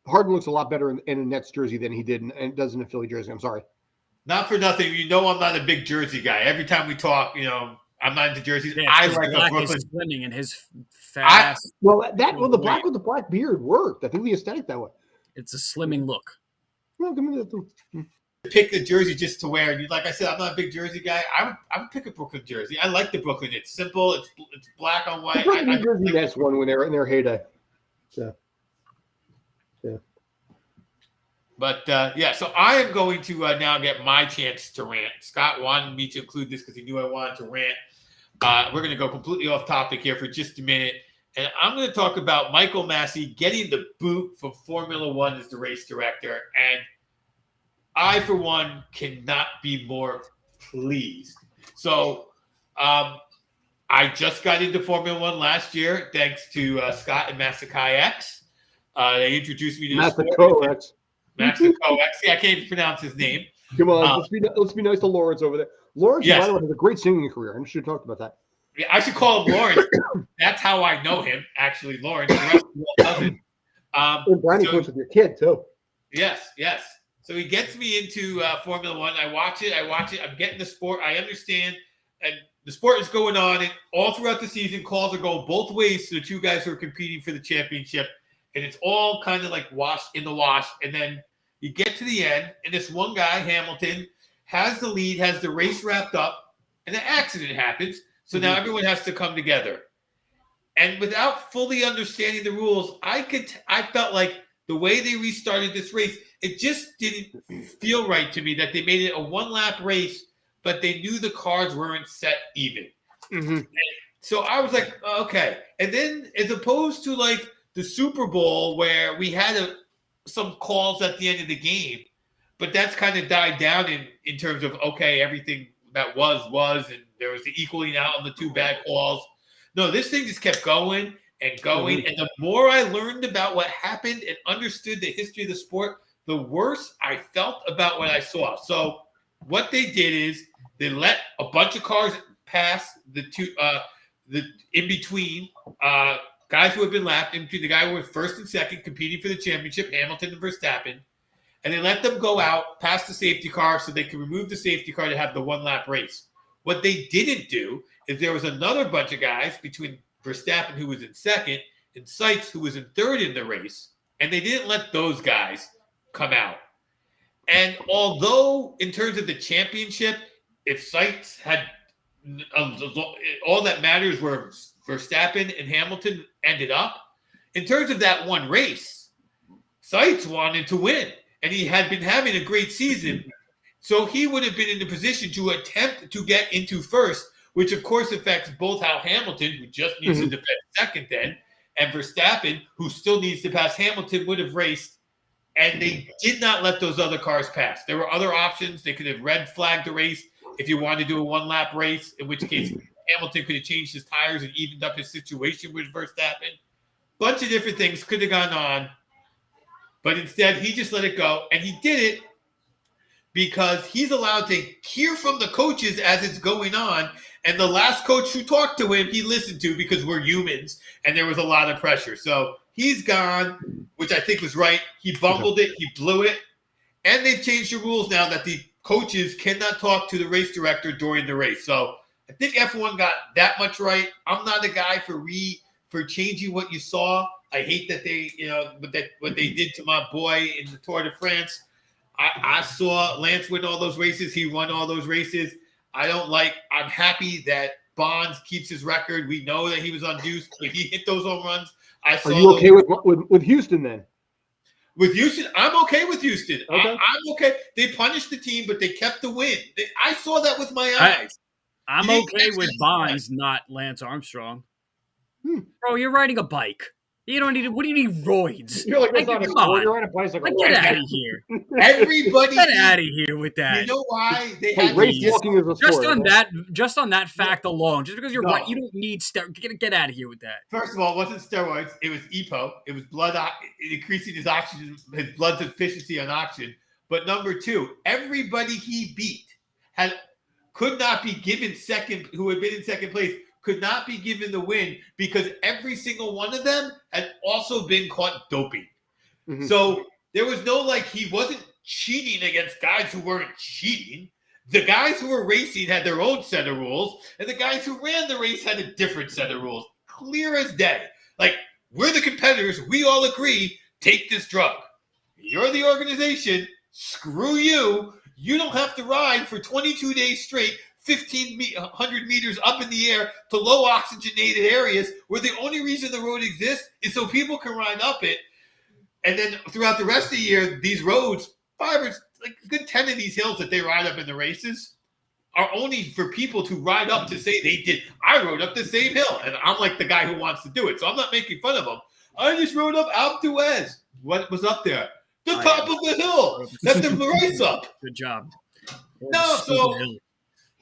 Harden looks a lot better in a Nets jersey than he did and does in a Philly jersey. I'm sorry. Not for nothing. I'm not a big jersey guy. Every time we talk, I'm not into jerseys. Yeah, I like a Brooklyn. Slimming and his fast. The black with the black beard worked. I think the aesthetic that way. It's a slimming look. Well, give me that too. pick the jersey just to wear. And like I said, I'm not a big jersey guy. I would pick a Brooklyn jersey. I like the Brooklyn. It's simple. It's black on white. The New Jersey Nets won when they were in their heyday. Yeah. But so I am going to now get my chance to rant. Scott wanted me to include this because he knew I wanted to rant. We're going to go completely off topic here for just a minute. And I'm going to talk about Michael Massey getting the boot from Formula One as the race director. And I, for one, cannot be more pleased. So I just got into Formula One last year thanks to Scott and Masakai X. They introduced me to the sport. Maxico X. Yeah, I can't even pronounce his name. Come on, let's be nice to Lawrence over there. Lawrence, yes. By the way, has a great singing career. I should have talked about that. Yeah, I should call him Lawrence. That's how I know him, actually, Lawrence. The rest of the world doesn't. And Brownie Points with your kid, too. Yes. So he gets me into Formula One. I watch it. I'm getting the sport. I understand. And the sport is going on. And all throughout the season, calls are going both ways to the two guys who are competing for the championship. And it's all kind of like washed in the wash. And then you get to the end, and this one guy, Hamilton, has the lead, has the race wrapped up, and an accident happens. So now everyone has to come together. And without fully understanding the rules, I felt like the way they restarted this race, it just didn't feel right to me that they made it a one-lap race, but they knew the cars weren't set even. So I was like, okay. And then as opposed to like the Super Bowl where we had some calls at the end of the game, but that's kind of died down in terms of, okay, everything that was, and there was the equaling out on the two bad calls. No, this thing just kept going and going. And the more I learned about what happened and understood the history of the sport, the worse I felt about what I saw. So what they did is they let a bunch of cars pass the in between guys who have been lapped, in between the guy who was first and second competing for the championship, Hamilton and Verstappen, and they let them go out past the safety car so they can remove the safety car to have the one-lap race. What they didn't do is there was another bunch of guys between Verstappen, who was in second, and Seitz, who was in third in the race, and they didn't let those guys come out. And although in terms of the championship, if Seitz had all that matters where Verstappen and Hamilton ended up, in terms of that one race, Seitz wanted to win, and he had been having a great season. So he would have been in the position to attempt to get into first, which of course affects both how Hamilton, who just needs to defend second then, and Verstappen, who still needs to pass Hamilton, would have raced. And they did not let those other cars pass. There were other options. They could have red flagged the race if you wanted to do a one-lap race, in which case Hamilton could have changed his tires and evened up his situation with Verstappen. Bunch of different things could have gone on. But instead, he just let it go. And he did it because he's allowed to hear from the coaches as it's going on. And the last coach who talked to him, he listened to because we're humans. And there was a lot of pressure. So he's gone, which I think was right. He bungled it. He blew it. And they've changed the rules now that the coaches cannot talk to the race director during the race. So I think F1 got that much right. I'm not a guy for changing what you saw. I hate that they, what they did to my boy in the Tour de France. I saw Lance win all those races. He won all those races. I'm happy that Bonds keeps his record. We know that he was on juice, but he hit those home runs. Are you okay with Houston then? With Houston, I'm okay with Houston. Okay. I'm okay. They punished the team, but they kept the win. I saw that with my eyes. I'm okay with Bonds, not Lance Armstrong. Bro, you're riding a bike. You don't need. What do you need roids? You're like, that's not a sport. You're on a bicycle. Get out of here. Everybody, get out of here with that. You know why they had race walking is a sport. Just on that fact alone, just because you're right, you don't need get out of here with that. First of all, it wasn't steroids. It was EPO. It was blood increasing his oxygen, his blood efficiency on oxygen. But number two, everybody he beat could not be given second. Who had been in second place could not be given the win because every single one of them had also been caught doping. So there was no he wasn't cheating against guys who weren't cheating. The guys who were racing had their own set of rules, and the guys who ran the race had a different set of rules. Clear as day. We're the competitors. We all agree, take this drug. You're the organization. Screw you. You don't have to ride for 22 days straight, 1,500 meters up in the air to low oxygenated areas where the only reason the road exists is so people can ride up it. And then throughout the rest of the year, these roads, like a good 10 of these hills that they ride up in the races are only for people to ride up to say they did. I rode up the same hill, and I'm like the guy who wants to do it, so I'm not making fun of them. I just rode up Alpe d'Huez. What was up there? The top of the hill. That's the race up. Good job. No, so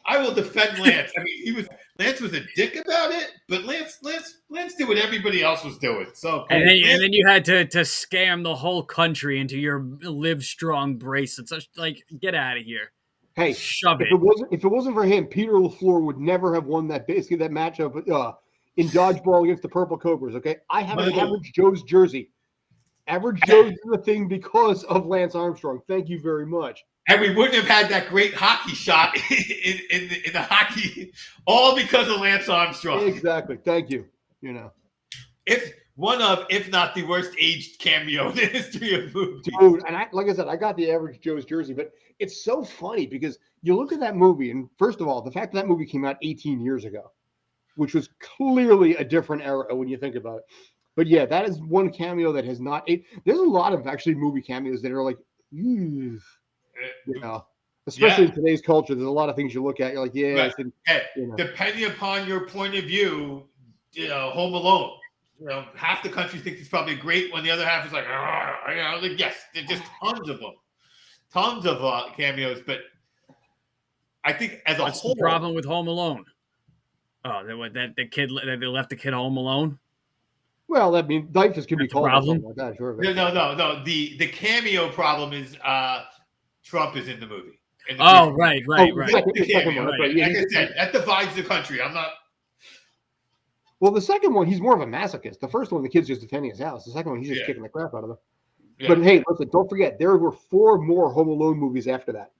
I will defend Lance. I mean, Lance was a dick about it, but Lance did what everybody else was doing. So and then you had to scam the whole country into your Live Strong bracelets. Like, get out of here. Hey, shove it. If it wasn't for him, Peter LaFleur would never have won that matchup in dodgeball against the Purple Cobras. Okay, I have an Average Joe's jersey. Average Joe's is the thing because of Lance Armstrong. Thank you very much. And we wouldn't have had that great hockey shot in the hockey, all because of Lance Armstrong. Exactly. Thank you. If not the worst aged cameo in the history of movies. Dude, and like I said, I got the Average Joe's jersey, but it's so funny because you look at that movie, and first of all, the fact that movie came out 18 years ago, which was clearly a different era when you think about it. But yeah, that is one cameo that has not. There's a lot of actually movie cameos that are like, especially in today's culture. There's a lot of things you look at. You're like, yeah. Right. Depending upon your point of view, Home Alone. Half the country thinks it's probably great when the other half is like, yes, there's just tons of cameos. But I think as a What's whole, the problem with Home Alone? Oh, they left the kid home alone. Well, I mean, Dyfus can be called problem. Like that, sure. No. The cameo problem is Trump is in the movie. Right. The cameo, right. Like I said, that divides the country. I'm not. Well, the second one, he's more of a masochist. The first one, the kid's just defending his house. The second one, he's just kicking the crap out of them. Yeah. But hey, listen, don't forget, there were 4 more Home Alone movies after that.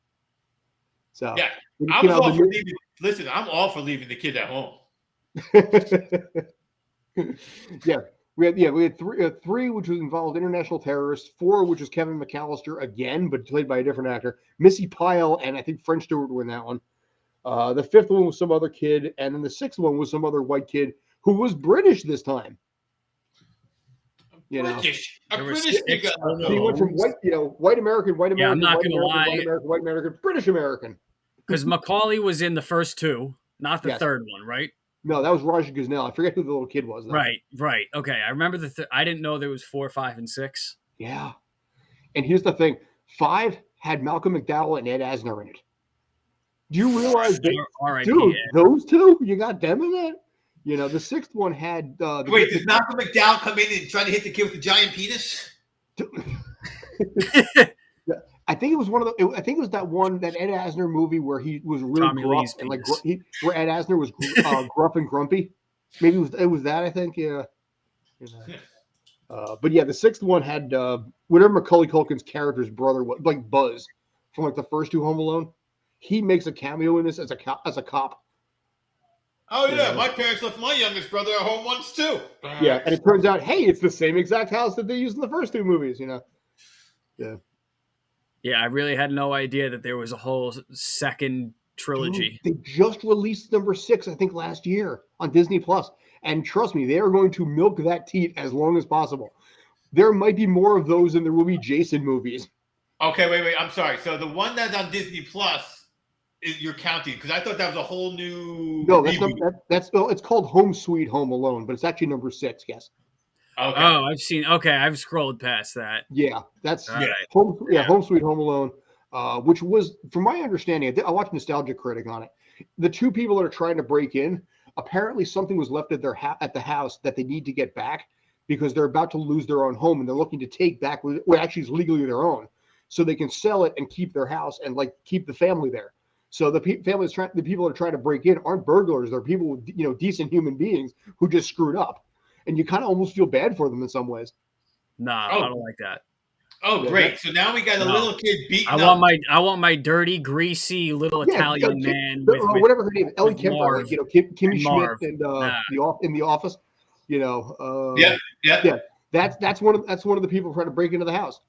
So yeah, I'm all for leaving the kid at home. We had 3, which was involved international terrorists. 4, which was Kevin McAllister again, but played by a different actor. Missy Pyle and I think French Stewart were in that one. The 5th one was some other kid, and then the 6th one was some other white kid who was British this time. British. He went from white American, I'm not gonna lie, white American, British American. Because Macaulay was in the first 2, not the third one, right? No, that was Raja Gosnell. I forget who the little kid was. Though. Right. Okay, I remember I didn't know there was 4, 5, and 6. Yeah, and here's the thing: 5 had Malcolm McDowell and Ed Asner in it. Do you realize those 2? You got them in that? The 6th one had. Wait, does Malcolm McDowell come in and try to hit the kid with the giant penis? I think it was I think it was that Ed Asner movie where he was really Tommy gruff Lee's and where Ed Asner was gruff and grumpy. Maybe it was that. I think yeah. But yeah, the 6th one had whatever Macaulay Culkin's character's brother was, like Buzz from like the first 2 Home Alone. He makes a cameo in this as a cop. Oh yeah, my parents left my youngest brother at home once too. Yeah, and it turns out, hey, it's the same exact house that they used in the first 2 movies. Yeah. Yeah, I really had no idea that there was a whole second trilogy. Dude, they just released number 6, I think, last year on Disney Plus, and trust me, they are going to milk that teat as long as possible. There might be more of those in the movie Jason movies. Okay, wait. I'm sorry. So the one that's on Disney Plus. You're counting because I thought that was a whole new. No, it's called Home Sweet Home Alone, but it's actually number 6. Yes. Okay. Oh, I've seen. Okay, I've scrolled past that. Yeah, that's right. Home Sweet Home Alone, which was, from my understanding, I watched Nostalgia Critic on it. The 2 people that are trying to break in, apparently something was left at at the house that they need to get back because they're about to lose their own home and they're looking to take back what actually is legally their own, so they can sell it and keep their house and keep the family there. So the people that are trying to break in aren't burglars; they're people with decent human beings who just screwed up, and you kind of almost feel bad for them in some ways. Nah, I don't like that. Oh, great! So now we got a little kid beating up. I want my dirty, greasy little Italian man with whatever her name is, Ellie Kemper, Kimmy Marv. Schmidt, and in the office. Yeah. That's one of the people trying to break into the house.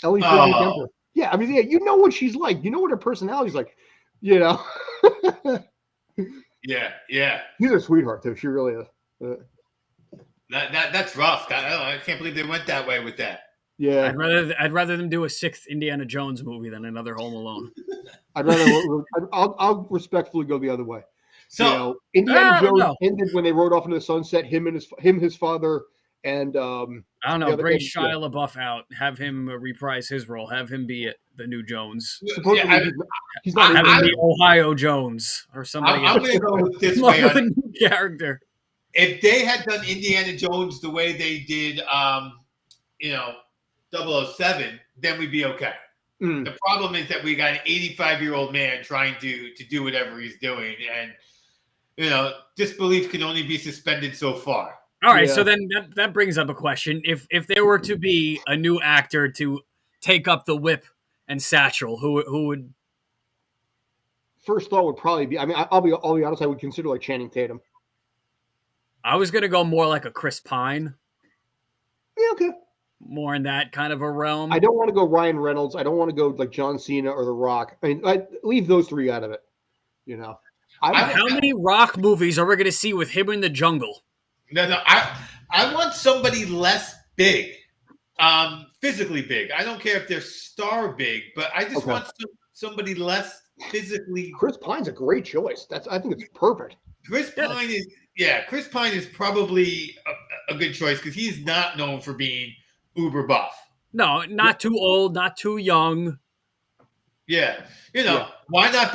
Ellie Kemper. Yeah, I mean, yeah, you know what she's like. You know what her personality's like. You know. Yeah, yeah. She's a sweetheart too. She really is. That's rough. I can't believe they went that way with that. Yeah, I'd rather them do a 6th Indiana Jones movie than another Home Alone. I'll respectfully go the other way. So You know, Indiana I don't Jones know. ended when they rode off into the sunset. His father, and I don't know. the other- Break and- Shia LaBeouf out. Have him reprise his role. Have him be the new Jones. supposedly yeah, he's not. Have in him it. be Ohio Jones or somebody I'm else. going to go with this Come way. up with a On, new character. if they had done Indiana Jones the way they did, 007, then we'd be okay. Mm. The problem is that we got an 85-year-old man trying to do whatever he's doing, and disbelief can only be suspended so far. All right, Yeah. so then that brings up a question. If there were to be a new actor to take up the whip and satchel, who would? First thought would probably be. I mean, I'll be honest. I would consider like Channing Tatum. I was gonna go more like a Chris Pine, Yeah, okay. more in that kind of a realm. I don't want to go Ryan Reynolds. I don't want to go like John Cena or The Rock. I mean, I leave those three out of it. You know, How many Rock movies are we gonna see with him in the jungle? No. I want somebody less big, physically big. I don't care if they're star big, but I just want somebody less physically. Chris Pine's a great choice. I think it's perfect. Chris Pine is probably a good choice because he's not known for being uber buff. No, not too old, not too young. Yeah, why not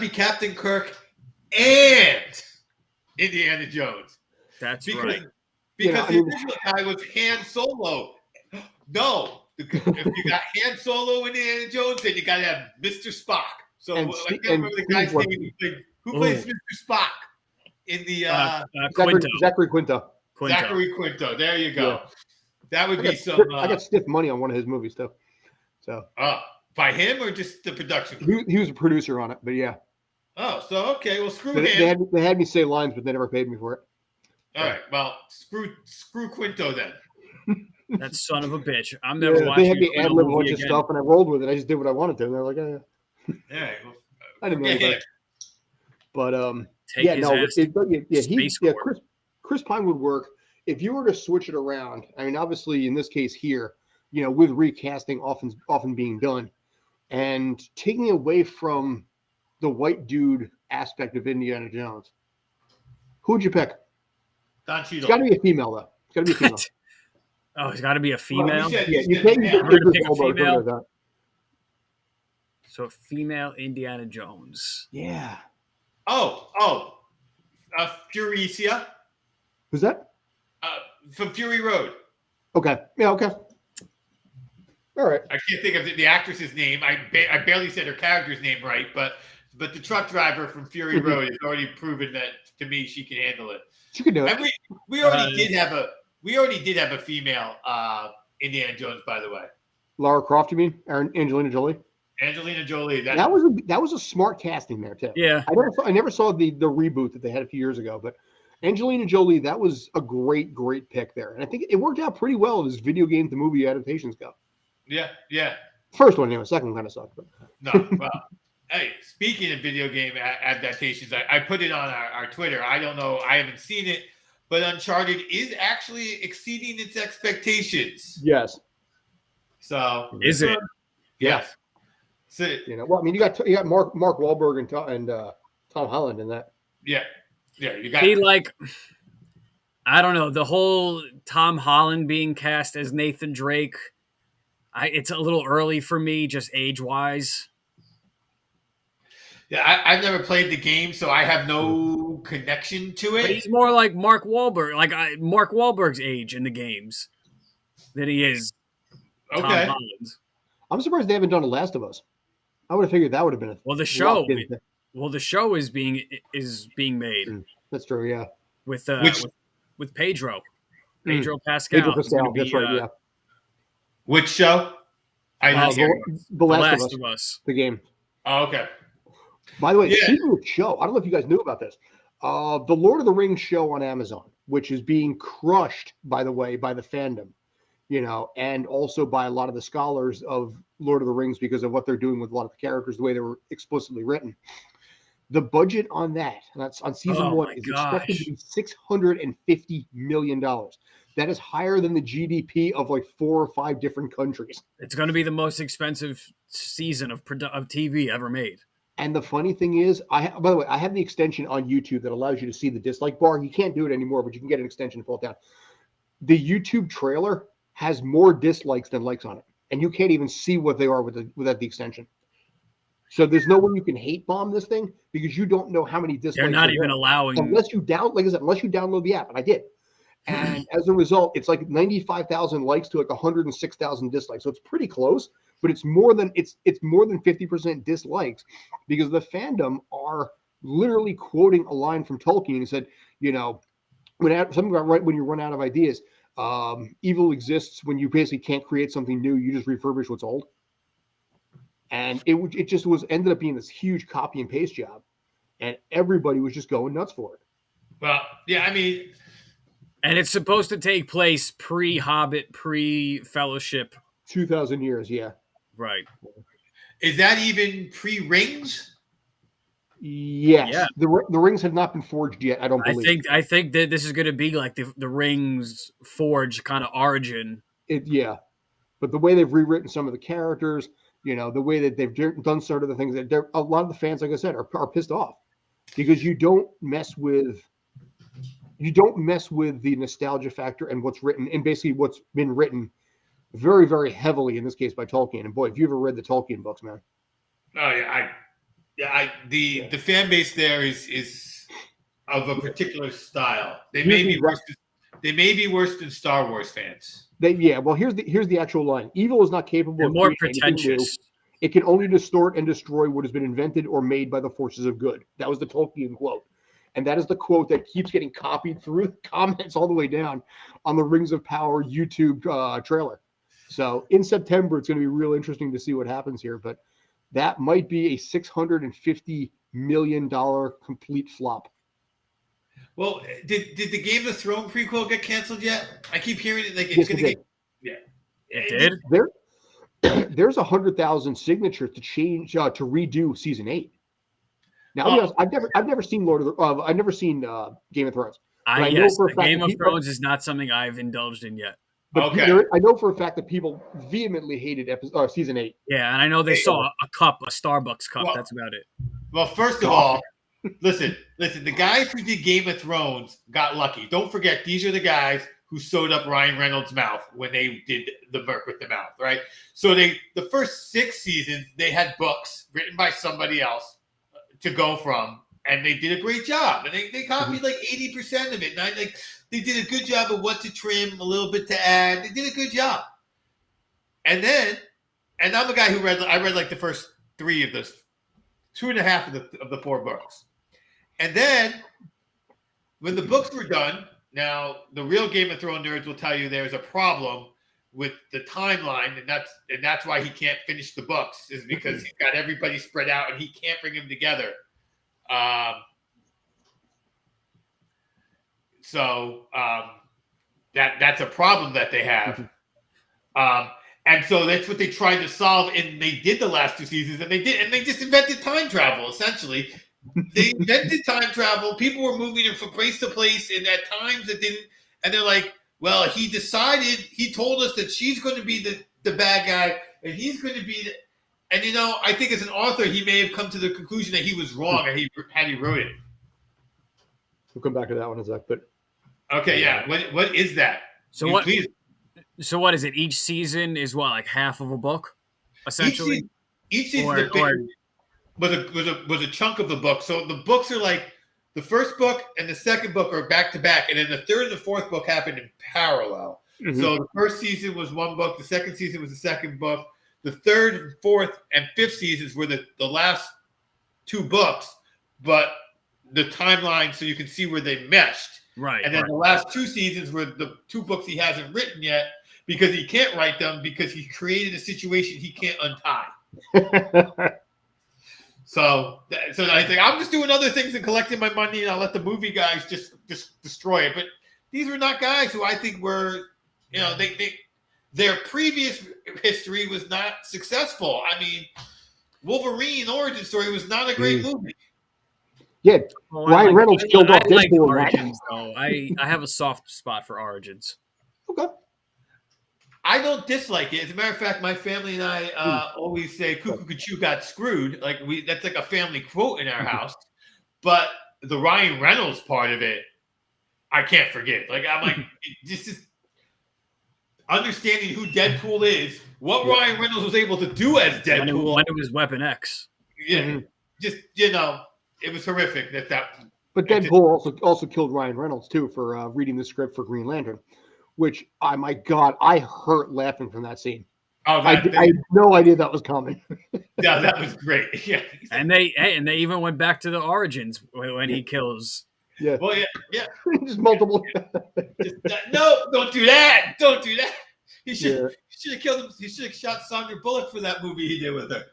be Captain Kirk and Indiana Jones? That's Because right. the original guy was Han Solo. No, if you got Han Solo and Indiana Jones, then you got to have Mr. Spock. So I can't remember the guy's name. Who plays Mr. Spock in the Quinto. Zachary Quinto. Zachary Quinto. There you go. Yeah. That would be some. I got stiff money on one of his movies too. So by him or just the production? He was a producer on it, but yeah. Oh, so okay. Well, screw They him. had me say lines, but they never paid me for it. All right. Well, screw Quinto then. That son of a bitch. I'm never watching. They had me a ad lib a movie bunch of again. stuff, and I rolled with it. I just did what I wanted to, and they're like, All right. Well, I didn't know forget anything. him. But Take his ass Chris Pine would work if you were to switch it around. I mean, obviously, in this case here, with recasting often being done, and taking away from the white dude aspect of Indiana Jones, who would you pick? Don It's Cheadle. got to be a female, though. It's got to be a female. Oh, it's got to be a female. Well, You can't use We're gonna Idris pick a Elba or female? something like that. So female Indiana Jones. Yeah. Furiosa Who's that? from Fury Road. Okay. Yeah. Okay. All right. I can't think of the actress's name. I barely said her character's name right, but the truck driver from Fury Road has already proven that to me she can handle it. She could do it. And we already did have a female Indiana Jones, by the way. Lara Croft, you mean? Angelina Jolie. Angelina Jolie. That was a smart casting there too. Yeah. I never saw the reboot that they had a few years ago, but Angelina Jolie, that was a great pick there, and I think it worked out pretty well as video game to movie adaptations go. Yeah. First one, anyway. Second one kind of sucked. But. No, well, hey, speaking of video game adaptations, I put it on our Twitter. I don't know. I haven't seen it, but Uncharted is actually exceeding its expectations. Yes. So Is it? Yes. So, Well, I mean, you got Mark Wahlberg and Tom Holland in that. Yeah. You got. See, I don't know, the whole Tom Holland being cast as Nathan Drake. It's a little early for me, just age wise. Yeah, I've never played the game, so I have no connection to it. But he's more like Mark Wahlberg, Mark Wahlberg's age in the games than he is Tom Okay. Holland's. I'm surprised they haven't done The Last of Us. I would have figured that would have been The show is being made. That's true. Yeah. With Pedro Pascal. Pedro He's gonna Pascal. That's right. Yeah. Which show? The Last of Us. The game. Oh, okay. By the way, Yeah. speaking of show, I don't know if you guys knew about this. The Lord of the Rings show on Amazon, which is being crushed, by the way, by the fandom. and also by a lot of the scholars of Lord of the Rings because of what they're doing with a lot of the characters, the way they were explicitly written. The budget on that, and that's on season Oh one, my is expected to gosh. be $650 million. That is higher than the GDP of like 4 or 5 different countries. It's going to be the most expensive season of TV ever made. And the funny thing is, by the way, I have the extension on YouTube that allows you to see the dislike bar. You can't do it anymore, but you can get an extension to pull it down. The YouTube trailer has more dislikes than likes on it, and you can't even see what they are without the extension. So there's no way you can hate bomb this thing because you don't know how many dislikes. They're not even allowing, unless you download the app, and I did. And as a result, it's like 95,000 likes to like 106,000 dislikes. So it's pretty close, but it's more than 50% dislikes because the fandom are literally quoting a line from Tolkien and said, something about right when you run out of ideas, evil exists when you basically can't create something new. You just refurbish what's old. And it just ended up being this huge copy and paste job, and everybody was just going nuts for it. Well, yeah, I mean, and it's supposed to take place pre-Hobbit, pre-Fellowship. 2,000 years, yeah. Right. Is that even pre-Rings? Yes. Yeah. The rings have not been forged yet, I don't believe. I think that this is going to be like the rings forge kind of origin. Yeah. But the way they've rewritten some of the characters, the way that they've done sort of the things that a lot of the fans, like I said, are pissed off because you don't mess with the nostalgia factor and what's written and basically what's been written very, very heavily in this case by Tolkien. And boy, if you ever read the Tolkien books, man. Oh yeah, the fan base there is of a particular style. They may be worse than Star Wars fans. Well, here's the actual line. Evil is not capable of more pretentious. It can only distort and destroy what has been invented or made by the forces of good. That was the Tolkien quote. And that is the quote that keeps getting copied through the comments all the way down on the Rings of Power YouTube trailer. So in September, it's going to be real interesting to see what happens here. But that might be a $650 million complete flop. Well, did the Game of Thrones prequel get canceled yet? I keep hearing it like it's going to get. Yeah, it did. There's 100,000 signatures to change to redo season 8. Now, I've never seen I've never seen Game of Thrones. I know for a fact Game of Thrones is not something I've indulged in yet. Okay. I know for a fact that people vehemently hated season 8. Yeah, and I know they saw a Starbucks cup. Well, that's about it. Well, first of all, listen. The guys who did Game of Thrones got lucky. Don't forget, these are the guys who sewed up Ryan Reynolds' mouth when they did the Merc with the Mouth, right? So the first 6 seasons, they had books written by somebody else to go from, and they did a great job. And they copied like 80% of it. And they did a good job of what to trim, a little bit to add. They did a good job. And I'm a guy who read like the first 3 of this, 2.5 of the 4 books. And then when the books were done, now the real Game of Thrones nerds will tell you there's a problem with the timeline, and that's why he can't finish the books, is because he's got everybody spread out and he can't bring them together. So that's a problem that they have. And so that's what they tried to solve, and they did the last 2 seasons, and they just invented time travel, essentially. They invented time travel. People were moving from place to place, and at times it didn't. And they're like, well, he told us that she's going to be the bad guy, and he's going to be and I think as an author, he may have come to the conclusion that he was wrong, and he wrote it. We'll come back to that one in a sec, but okay, yeah. What is that? So what? Please. So what is it? Each season is what, like half of a book, essentially. Each season was a chunk of the book. So the books are like the first book and the second book are back to back, and then the third and the fourth book happened in parallel. Mm-hmm. So the first season was one book, the second season was the second book, the third, fourth, and fifth seasons were the last 2 books, but the timeline so you can see where they meshed. Right. And then the last 2 seasons were the 2 books he hasn't written yet because he can't write them because he created a situation he can't untie. So I think I'm just doing other things and collecting my money, and I'll let the movie guys just destroy it. But these were not guys who I think were, their previous history was not successful. I mean, Wolverine origin story was not a great movie. Yeah, Well, Ryan Reynolds killed off like Deadpool in that. Origins, though. I have a soft spot for Origins. Okay. I don't dislike it. As a matter of fact, my family and I always say "Cuckoo Cuckoo got screwed." Like that's like a family quote in our house. But the Ryan Reynolds part of it, I can't forget. Like I'm like, this is understanding who Deadpool is, what Ryan Reynolds was able to do as Deadpool when it was Weapon X. Yeah, just it was horrific that. But Deadpool also killed Ryan Reynolds too for reading the script for Green Lantern, which my God, I hurt laughing from that scene. Oh, I had no idea that was coming. Yeah, that was great. Yeah, and they even went back to the Origins when he kills. Yeah. Well, yeah. Just multiple. No, don't do that. Don't do that. He should have killed him. He should have shot Sandra Bullock for that movie he did with her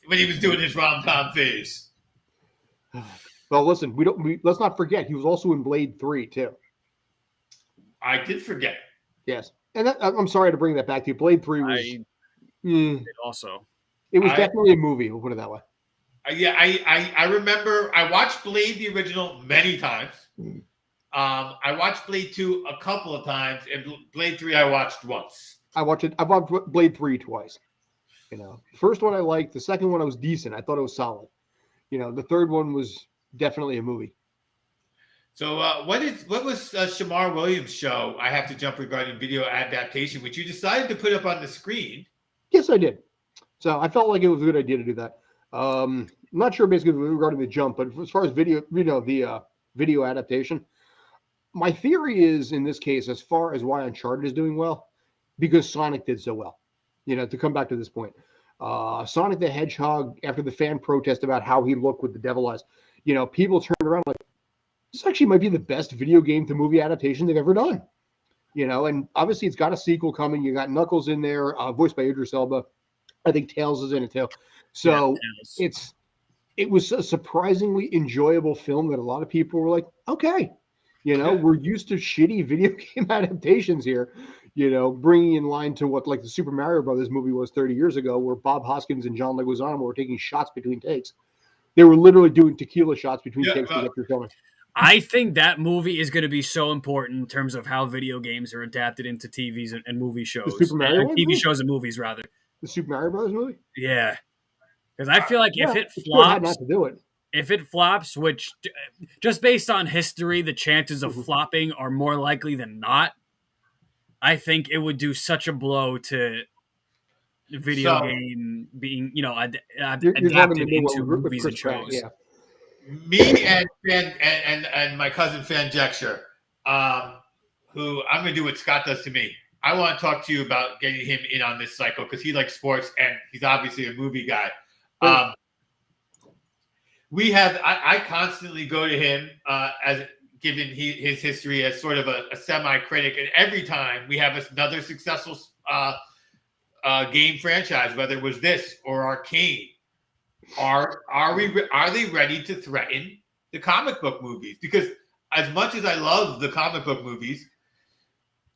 when he was doing his rom-com phase. Well, listen, let's not forget he was also in Blade 3 too. I did forget. Yes, and I'm sorry to bring that back to you. Blade 3 was also. It was definitely a movie. We'll put it that way. Yeah, I remember I watched Blade the original many times. I watched Blade 2 a couple of times, and Blade 3 I watched once. I watched Blade 3 twice. The first one I liked. The second one I was decent. I thought it was solid. The third one was definitely a movie. So what was Shamar Williams' show? I have to jump regarding video adaptation, which you decided to put up on the screen. Yes, I did. So I felt like it was a good idea to do that. I'm not sure basically regarding the jump, but as far as video, the video adaptation, my theory is in this case, as far as why Uncharted is doing well, because Sonic did so well. To come back to this point, Sonic the Hedgehog, after the fan protest about how he looked with the devil eyes, people turned around like, this actually might be the best video game to movie adaptation they've ever done. And obviously it's got a sequel coming. You got Knuckles in there, voiced by Idris Elba. I think Tails is in it too. So it was a surprisingly enjoyable film that a lot of people were like, okay, we're used to shitty video game adaptations here, bringing in line to what like the Super Mario Brothers movie was 30 years ago, where Bob Hoskins and John Leguizamo were taking shots between takes. They were literally doing tequila shots between takes to get through filming. I think that movie is going to be so important in terms of how video games are adapted into TVs and movie shows. The Super Mario TV shows and movies, rather. The Super Mario Brothers movie? Yeah. Because I feel like if it flops, not to do it. If it flops, which just based on history, the chances of flopping are more likely than not. I think it would do such a blow to the video game being, adapted into movies and shows. Yeah. Me and my cousin Fan Jexter, who I'm going to do what Scott does to me. I want to talk to you about getting him in on this cycle because he likes sports and he's obviously a movie guy. I constantly go to him as given his history as sort of a semi-critic, and every time we have another successful game franchise, whether it was this or Arcane, are they ready to threaten the comic book movies? Because as much as I love the comic book movies,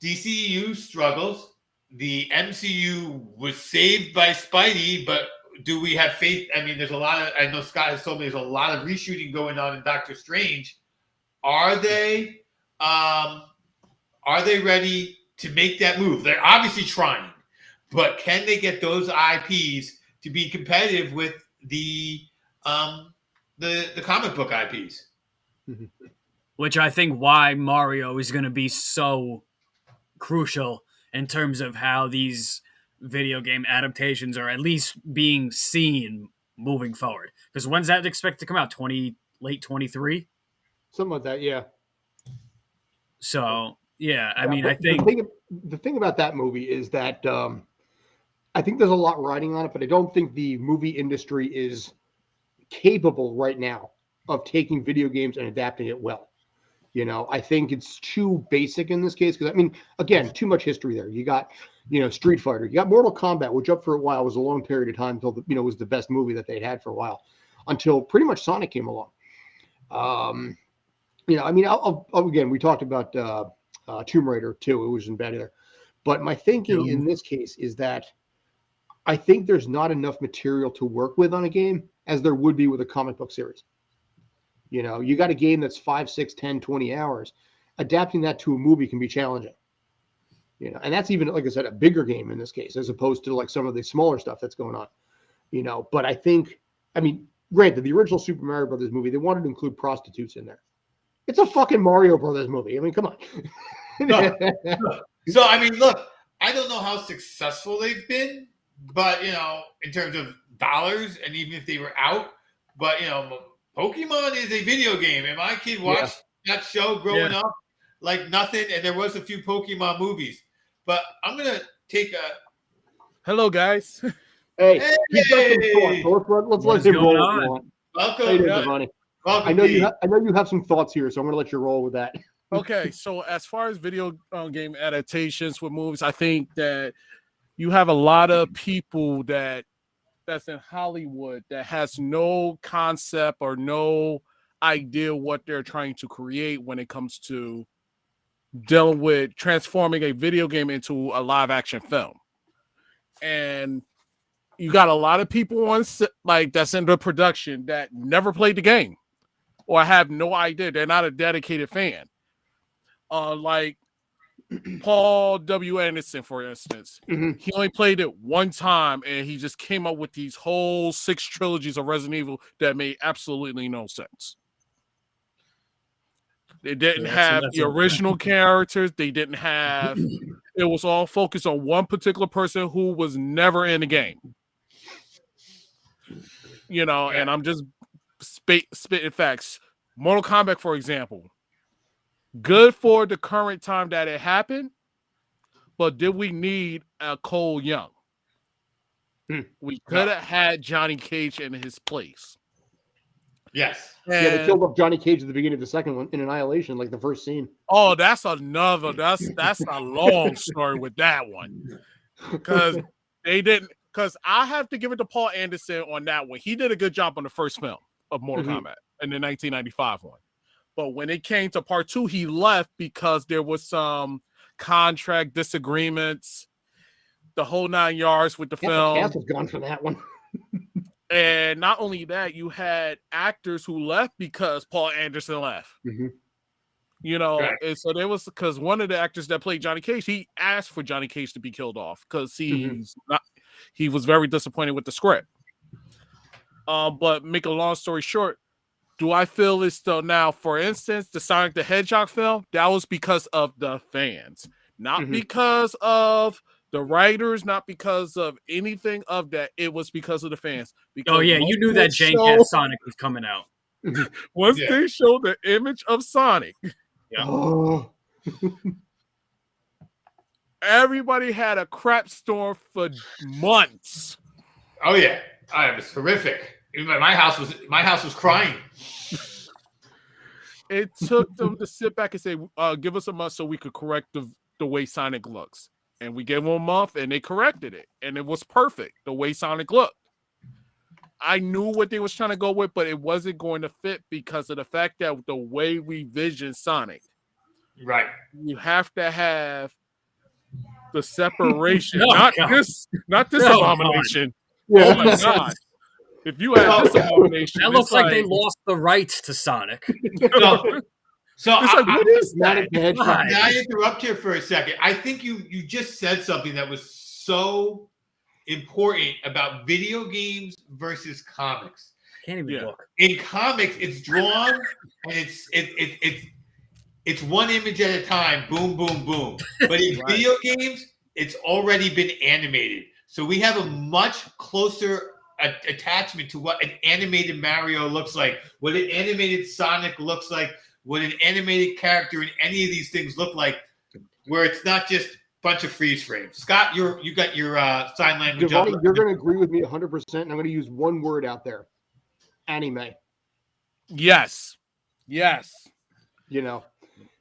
DCEU struggles. The MCU was saved by Spidey, but do we have faith? I mean, I know Scott has told me there's a lot of reshooting going on in Doctor Strange. Are they ready to make that move? They're obviously trying, but can they get those IPs to be competitive with the comic book IPs? Which I think why Mario is going to be so crucial in terms of how these video game adaptations are at least being seen moving forward. Because when's that expected to come out? Late 23? Something like that, yeah. So, yeah, I mean, I think... The thing about that movie is that I think there's a lot riding on it, but I don't think the movie industry is capable right now of taking video games and adapting it well. I think it's too basic in this case because, I mean, again, too much history there. You got, Street Fighter. You got Mortal Kombat, which up for a while was a long period of time until, was the best movie that they'd had for a while until pretty much Sonic came along. I mean, again, we talked about Tomb Raider too. It was in bad there. But my thinking in this case is that I think there's not enough material to work with on a game as there would be with a comic book series. You know, you got a game that's 5, 6, 10, 20 hours. Adapting that to a movie can be challenging. You know, and that's even, like I said, a bigger game in this case, as opposed to like some of the smaller stuff that's going on. You know, but I think, I mean, granted, the original Super Mario Brothers movie, they wanted to include prostitutes in there. It's a fucking Mario Brothers movie. I mean, come on. So, I mean, look, I don't know how successful they've been, but, you know, in terms of dollars, and even if they were out, but, you know, Pokemon is a video game, and my kid watched that show growing up like nothing, and there was a few Pokemon movies. But I'm going to take a... Hello, guys. Hey, he's got some thoughts. So let's let him roll. Welcome. Hey, Giovanni. Welcome, I know you have some thoughts here, so I'm going to let you roll with that. Okay, so as far as video game adaptations with movies, I think that you have a lot of people that's in Hollywood that has no concept or no idea what they're trying to create when it comes to dealing with transforming a video game into a live action film. And you got a lot of people on like that's in the production that never played the game or have no idea. They're not a dedicated fan. Like Paul W. Anderson, for instance, he only played it one time, and he just came up with these whole 6 trilogies of Resident Evil that made absolutely no sense. They didn't have the original characters. They didn't have. It was all focused on one particular person who was never in the game. You know, and I'm just spitting facts. Mortal Kombat, for example. Good for the current time that it happened, but did we need a Cole Young? We could have had Johnny Cage in his place. Yes. They killed off Johnny Cage at the beginning of the second one in Annihilation, like the first scene. Oh, that's a long story with that one. Because I have to give it to Paul Anderson on that one. He did a good job on the first film of Mortal Kombat in the 1995 one. But when it came to part 2, he left because there was some contract disagreements, the whole 9 yards with the film. The cast is gone from that one. And not only that, you had actors who left because Paul Anderson left. You know, and so there was because one of the actors that played Johnny Cage, he asked for Johnny Cage to be killed off because he was very disappointed with the script. But make a long story short. Do I feel it's still now, for instance, the Sonic the Hedgehog film? That was because of the fans, not because of the writers, not because of anything of that. It was because of the fans. Because you knew that Jane Sonic was coming out. Once they showed the image of Sonic, everybody had a crap storm for months. Oh yeah, it was horrific. My house was crying. It took them to sit back and say, give us a month so we could correct the way Sonic looks. And we gave them a month and they corrected it. And it was perfect, the way Sonic looked. I knew what they was trying to go with, but it wasn't going to fit because of the fact that the way we vision Sonic. Right. You have to have the separation. Not this abomination. Oh my God. If you had this abomination, that looks like they lost the rights to Sonic. So what is that? Can I interrupt here for a second? I think you just said something that was so important about video games versus comics. Can't even look. In comics, it's drawn and it's one image at a time. Boom, boom, boom. But in video games, it's already been animated. So we have a much closer attachment to what an animated Mario looks like, what an animated Sonic looks like, what an animated character in any of these things look like, where it's not just a bunch of freeze frames. Scott, you got your sign language. Giovanni, you're going to agree with me 100%. And I'm going to use one word out there: anime. Yes. You know,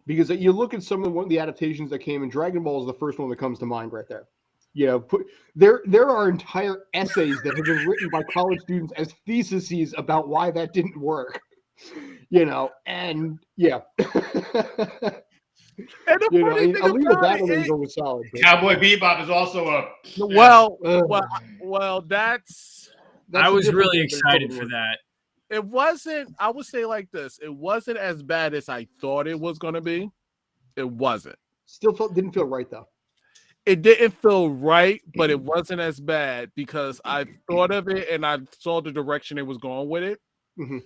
because you look at some of the adaptations that came, and Dragon Ball is the first one that comes to mind right there. You know, there are entire essays that have been written by college students as theses about why that didn't work. You know, and And the funny thing Alita about Battle it, Angel was solid. But, Cowboy Bebop is also a well, that's I a was different really game, but it's still excited good for work. that. it wasn't. I would say like this: it wasn't as bad as I thought it was going to be. It wasn't. Still didn't feel right though. It didn't feel right, but it wasn't as bad because I thought of it and I saw the direction it was going with it. Mhm.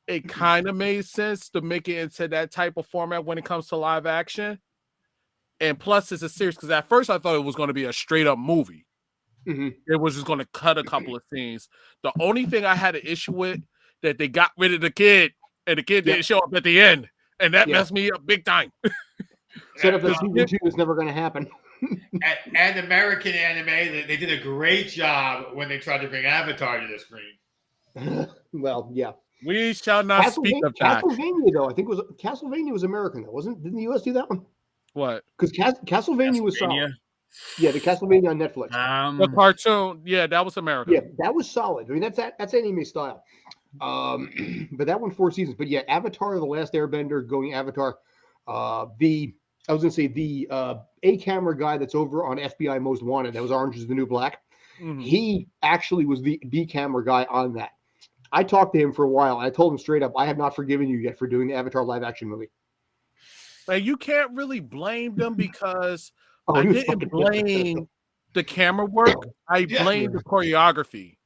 It kind of made sense to make it into that type of format when it comes to live action. And plus, it's a series because at first I thought it was going to be a straight up movie. Mhm. It was just going to cut a couple of scenes. The only thing I had an issue with that they got rid of the kid and the kid didn't show up at the end, and that messed me up big time. Set up that season 2 is never going to happen. and American anime, they did a great job when they tried to bring Avatar to the screen. Well, yeah. We shall not speak of that. Castlevania, though, I think Castlevania was American, though, wasn't? Didn't the U.S. do that one? What? Because Castlevania was solid. Yeah, the Castlevania on Netflix. The cartoon, yeah, that was American. Yeah, that was solid. I mean, that's anime style. But that one 4 seasons. But yeah, Avatar: The Last Airbender, going Avatar. I was gonna say the A camera guy that's over on FBI Most Wanted. That was Orange Is the New Black. Mm-hmm. He actually was the B camera guy on that. I talked to him for a while. I told him straight up, I have not forgiven you yet for doing the Avatar live action movie. And you can't really blame them because I didn't blame the camera work. I blamed the choreography.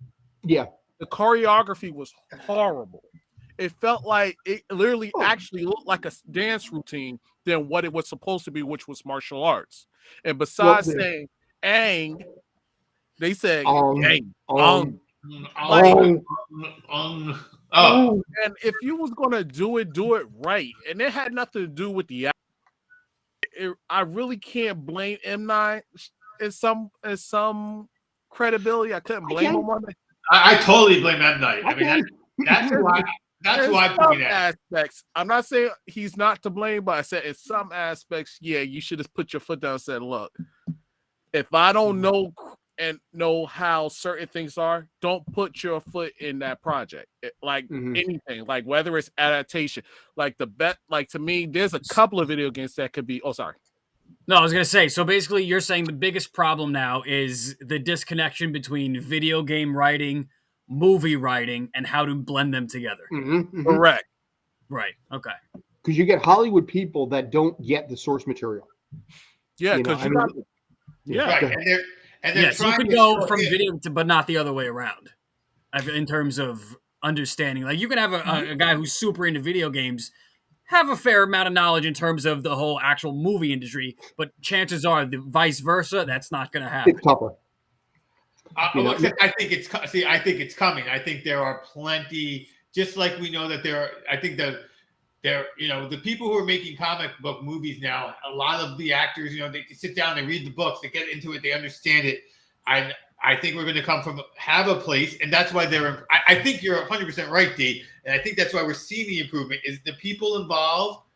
Yeah. The choreography was horrible. It felt like it literally actually looked like a dance routine than what it was supposed to be, which was martial arts. And besides saying Aang, they said Gang. And if you was gonna do it right, and it had nothing to do with the I really can't blame M9 in some credibility. I couldn't blame him on it. I totally blame M Night. I mean, that's why I point at aspects. I'm not saying he's not to blame, but I said in some aspects, yeah, you should have put your foot down and said, look, if I don't know how certain things are, don't put your foot in that project. Anything, like whether it's adaptation, like to me, there's a couple of video games that could be. Oh, sorry. No, I was going to say, so basically you're saying the biggest problem now is the disconnection between video game writing, movie writing, and how to blend them together. Mm-hmm, mm-hmm. Correct. Right. Okay. Because you get Hollywood people that don't get the source material. Yeah, because right. And they're yes, you could go from video to, but not the other way around. In terms of understanding, like you can have a guy who's super into video games have a fair amount of knowledge in terms of the whole actual movie industry, but chances are the vice versa, that's not going to happen. It's tougher. I think it's coming. I think there are plenty, just like we know that the people who are making comic book movies now, a lot of the actors, they sit down, they read the books, they get into it, they understand it. I think we're going to have a place, and that's why I think you're 100% right, D, and I think that's why we're seeing the improvement is the people involved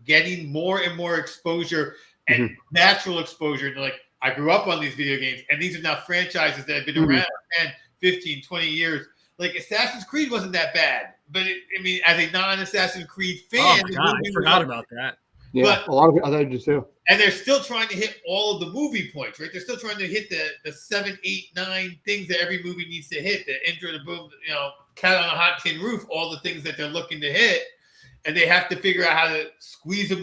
getting more and more exposure and natural exposure. And like, I grew up on these video games, and these are now franchises that have been around 10, 15, 20 years. Like Assassin's Creed wasn't that bad, but as a non-Assassin's Creed fan, I forgot about that. Yeah, a lot of it I just do. And they're still trying to hit all of the movie points, right? They're still trying to hit the 7, 8, 9 things that every movie needs to hit. The intro, the boom, cat on a hot tin roof, all the things that they're looking to hit. And they have to figure out how to squeeze a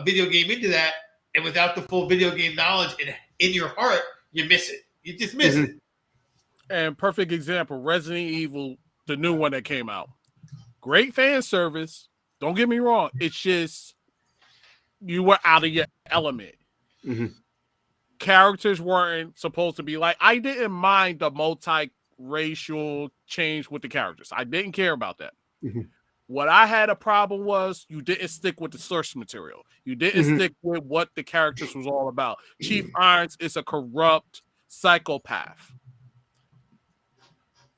video game into that. And without the full video game knowledge in your heart, you miss it. You just miss it. And perfect example, Resident Evil, the new one that came out. Great fan service. Don't get me wrong. It's just you were out of your element. Characters weren't supposed to be like. I didn't mind the multi-racial change with the characters. I didn't care about that. What I had a problem was you didn't stick with the source material. You didn't stick with what the characters was all about. Chief Irons is a corrupt psychopath.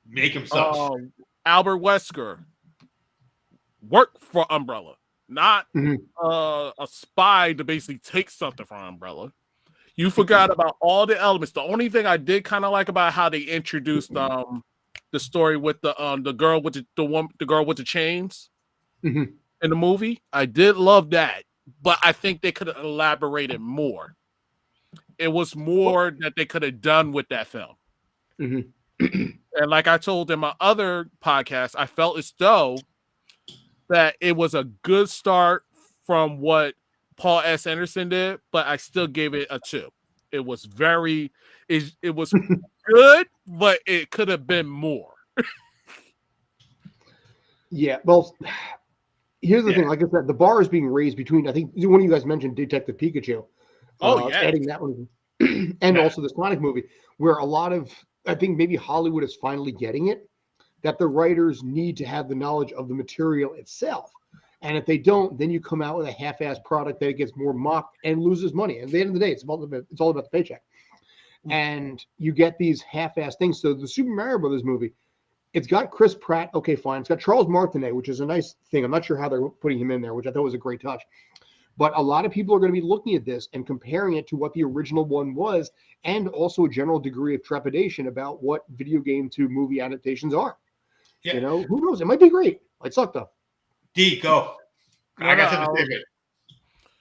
Make him suck. Albert Wesker worked for Umbrella, not a spy to basically take something from Umbrella. You forgot about all the elements. The only thing I did kind of like about how they introduced the story with the girl with the girl with the chains in the movie, I did love that. but I think they could have elaborated more. It was more that they could have done with that film. Mhm. And like I told in my other podcast, I felt as though that it was a good start from what Paul S. Anderson did, but I still gave it a 2. It was it was good, but it could have been more. Yeah, well, here's the Yeah. thing. Like I said, the bar is being raised between. I think one of you guys mentioned Detective Pikachu. Oh, yeah. Adding that one, and also the Sonic movie, where a lot of I think maybe Hollywood is finally getting it that the writers need to have the knowledge of the material itself, and if they don't, then you come out with a half-assed product that gets more mocked and loses money. And at the end of the day, it's all about the paycheck, and you get these half-assed things. So the Super Mario Brothers movie. It's got Chris Pratt. Okay, fine. It's got Charles Martinet, which is a nice thing. I'm not sure how they're putting him in there, which I thought was a great touch. But a lot of people are going to be looking at this and comparing it to what the original one was, and also a general degree of trepidation about what video game to movie adaptations are. Yeah. You know, who knows? It might be great. Might suck though. D, go. No, I got no, something to say.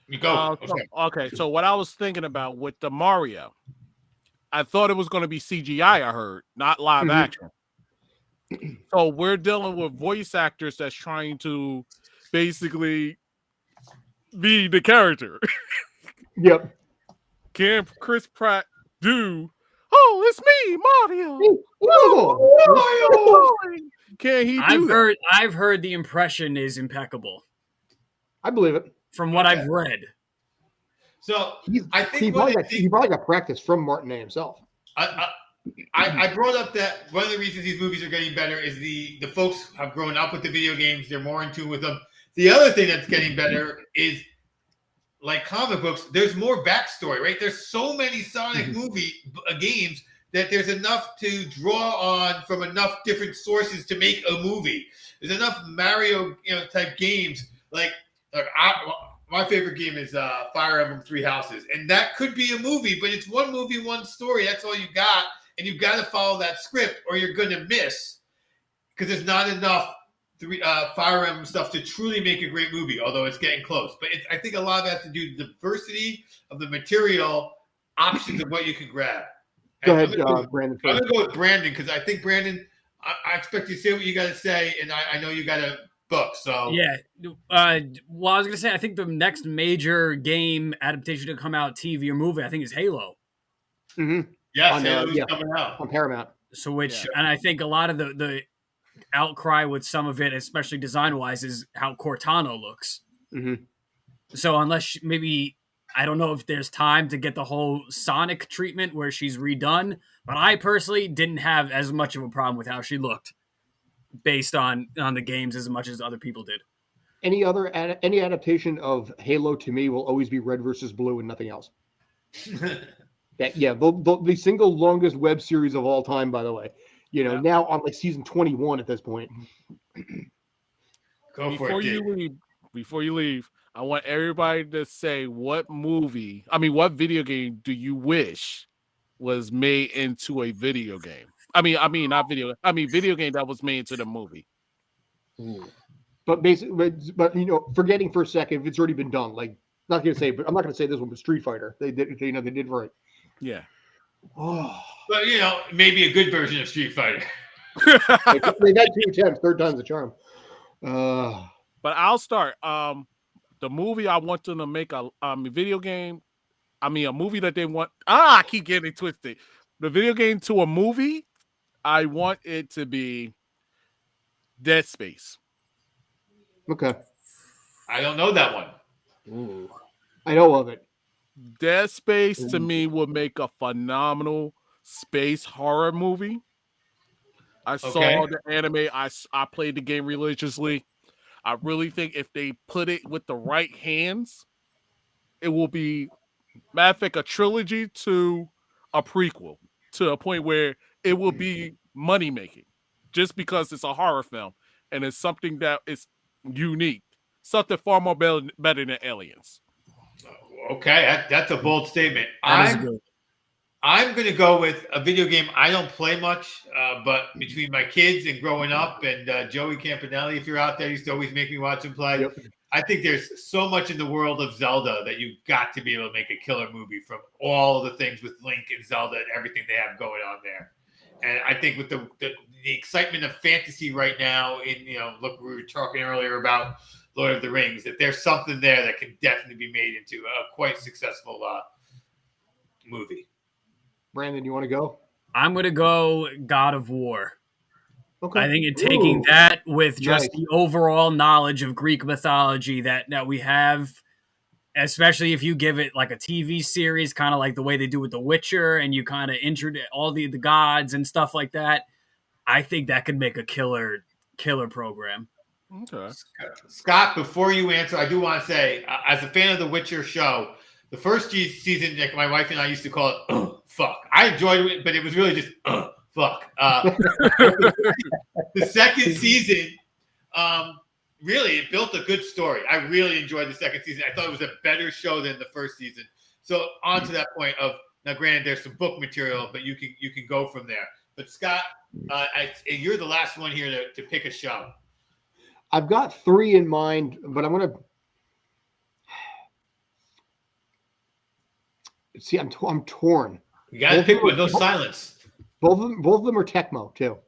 You go. Okay, so what I was thinking about with the Mario, I thought it was going to be CGI, I heard, not live action. So we're dealing with voice actors that's trying to basically be the character. Yep. Can Chris Pratt do? Oh, it's me, Mario. Oh, Can he do that? I've heard the impression is impeccable I believe it. from what I've read. So I think he probably got practice from Martinet himself. I brought up that one of the reasons these movies are getting better is the folks have grown up with the video games. They're more in tune with them. The other thing that's getting better is, like comic books, there's more backstory, right? There's so many Sonic games that there's enough to draw on from enough different sources to make a movie. There's enough Mario type games. My favorite game is Fire Emblem Three Houses, and that could be a movie, but it's one movie, one story. That's all you got, and you've got to follow that script, or you're going to miss, because there's not enough Fire Emblem stuff to truly make a great movie. Although it's getting close, but I think a lot of it has to do with the diversity of the material, options of what you can grab. Go ahead, Brandon. I'm going to go with Brandon because I think Brandon. I expect you to say what you got to say, and I know you got a book. So yeah, well, I was gonna say I think the next major game adaptation to come out, TV or movie, I think is Halo. Mm-hmm. Yes, Halo's coming out on Paramount. So and I think a lot of the outcry with some of it, especially design wise, is how Cortana looks. Mm-hmm. So unless maybe I don't know if there's time to get the whole Sonic treatment where she's redone, but I personally didn't have as much of a problem with how she looked, based on the games as much as other people did. Any adaptation of Halo to me will always be Red versus Blue and nothing else. The single longest web series of all time, by the way. Now on like season 21 at this point. Before you leave, I want everybody to say what video game do you wish was made into a video game? Video game that was made into the movie. But basically, forgetting for a second if it's already been done. Like, not gonna say, but I'm not gonna say this one, but Street Fighter. They did right. Yeah. Oh. But maybe a good version of Street Fighter. They got 2 attempts, third time's the charm. But I'll start. The movie I want them to make a video game. A movie that they want. I keep getting it twisted. The video game to a movie. I want it to be Dead Space. Okay. I don't know that one. Ooh. I know of it. Dead Space to me would make a phenomenal space horror movie. I saw the anime. I played the game religiously. I really think if they put it with the right hands, it will be, matter of fact, a trilogy to a prequel, to a point where it will be money making, just because it's a horror film and it's something that is unique, something far more better than Aliens. Okay, that's a bold statement. I'm going to go with a video game I don't play much, but between my kids and growing up and Joey Campanelli, if you're out there, used to always make me watch him play. Yep. I think there's so much in the world of Zelda that you've got to be able to make a killer movie from all the things with Link and Zelda and everything they have going on there. And I think with the excitement of fantasy right now, look, we were talking earlier about Lord of the Rings, that there's something there that can definitely be made into a quite successful movie. Brandon, you want to go? I'm going to go God of War. Okay. I think taking that with just Nice. the overall knowledge of Greek mythology that we have, especially if you give it like a TV series, kind of like the way they do with The Witcher, and you kind of introduce all the gods and stuff like that, I think that could make a killer program. Okay. Scott, before you answer, I do want to say, as a fan of The Witcher show, the first season, like my wife and I used to call it fuck. I enjoyed it, but it was really just fuck. The second season, really, it built a good story. I really enjoyed the second season. I thought it was a better show than the first season. So on to that point of, now granted, there's some book material, but you can go from there. But Scott, you're the last one here to pick a show. I've got 3 in mind, but I'm going to see. I'm torn. You got to pick one. No silence. Both of them are Tecmo too.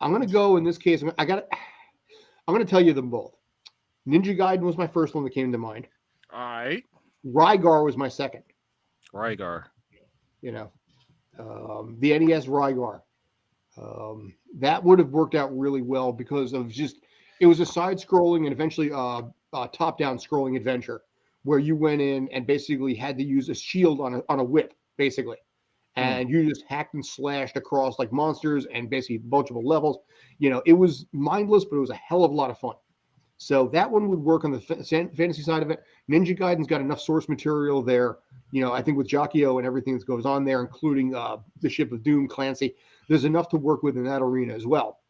I'm going to go in this case. I'm going to tell you them both. Ninja Gaiden was my first one that came to mind. All right. Rygar was my second. Rygar. The NES Rygar. That would have worked out really well because of it was a side-scrolling and eventually top-down scrolling adventure where you went in and basically had to use a shield on a whip, basically. And you just hacked and slashed across like monsters and basically multiple levels. It was mindless, but it was a hell of a lot of fun. So that one would work on the fantasy side of it. Ninja Gaiden's got enough source material there. I think with Jacchio and everything that goes on there, including the Ship of Doom, Clancy, there's enough to work with in that arena as well.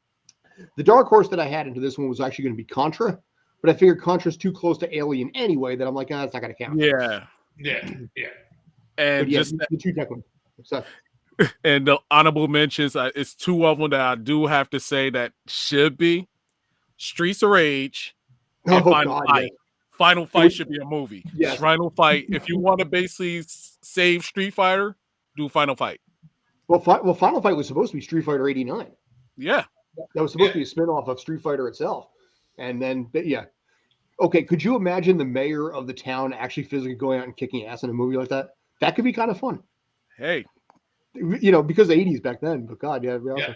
The dark horse that I had into this one was actually going to be Contra, but I figured Contra's too close to Alien anyway that I'm like, that's not going to count. Yeah. And yeah, just the 2 tech ones. So, and the honorable mentions, it's 2 of them that I do have to say that should be Streets of Rage and Final Fight. Yes. Final Fight should be a movie. Yes. Final Fight. If you want to basically save Street Fighter, do Final Fight. Well, Final Fight was supposed to be Street Fighter 89. Yeah. That was supposed to be a spinoff of Street Fighter itself. And then, yeah. Okay, could you imagine the mayor of the town actually physically going out and kicking ass in a movie like that? That could be kind of fun. Hey. Because the 80s back then, but God, yeah. Awesome.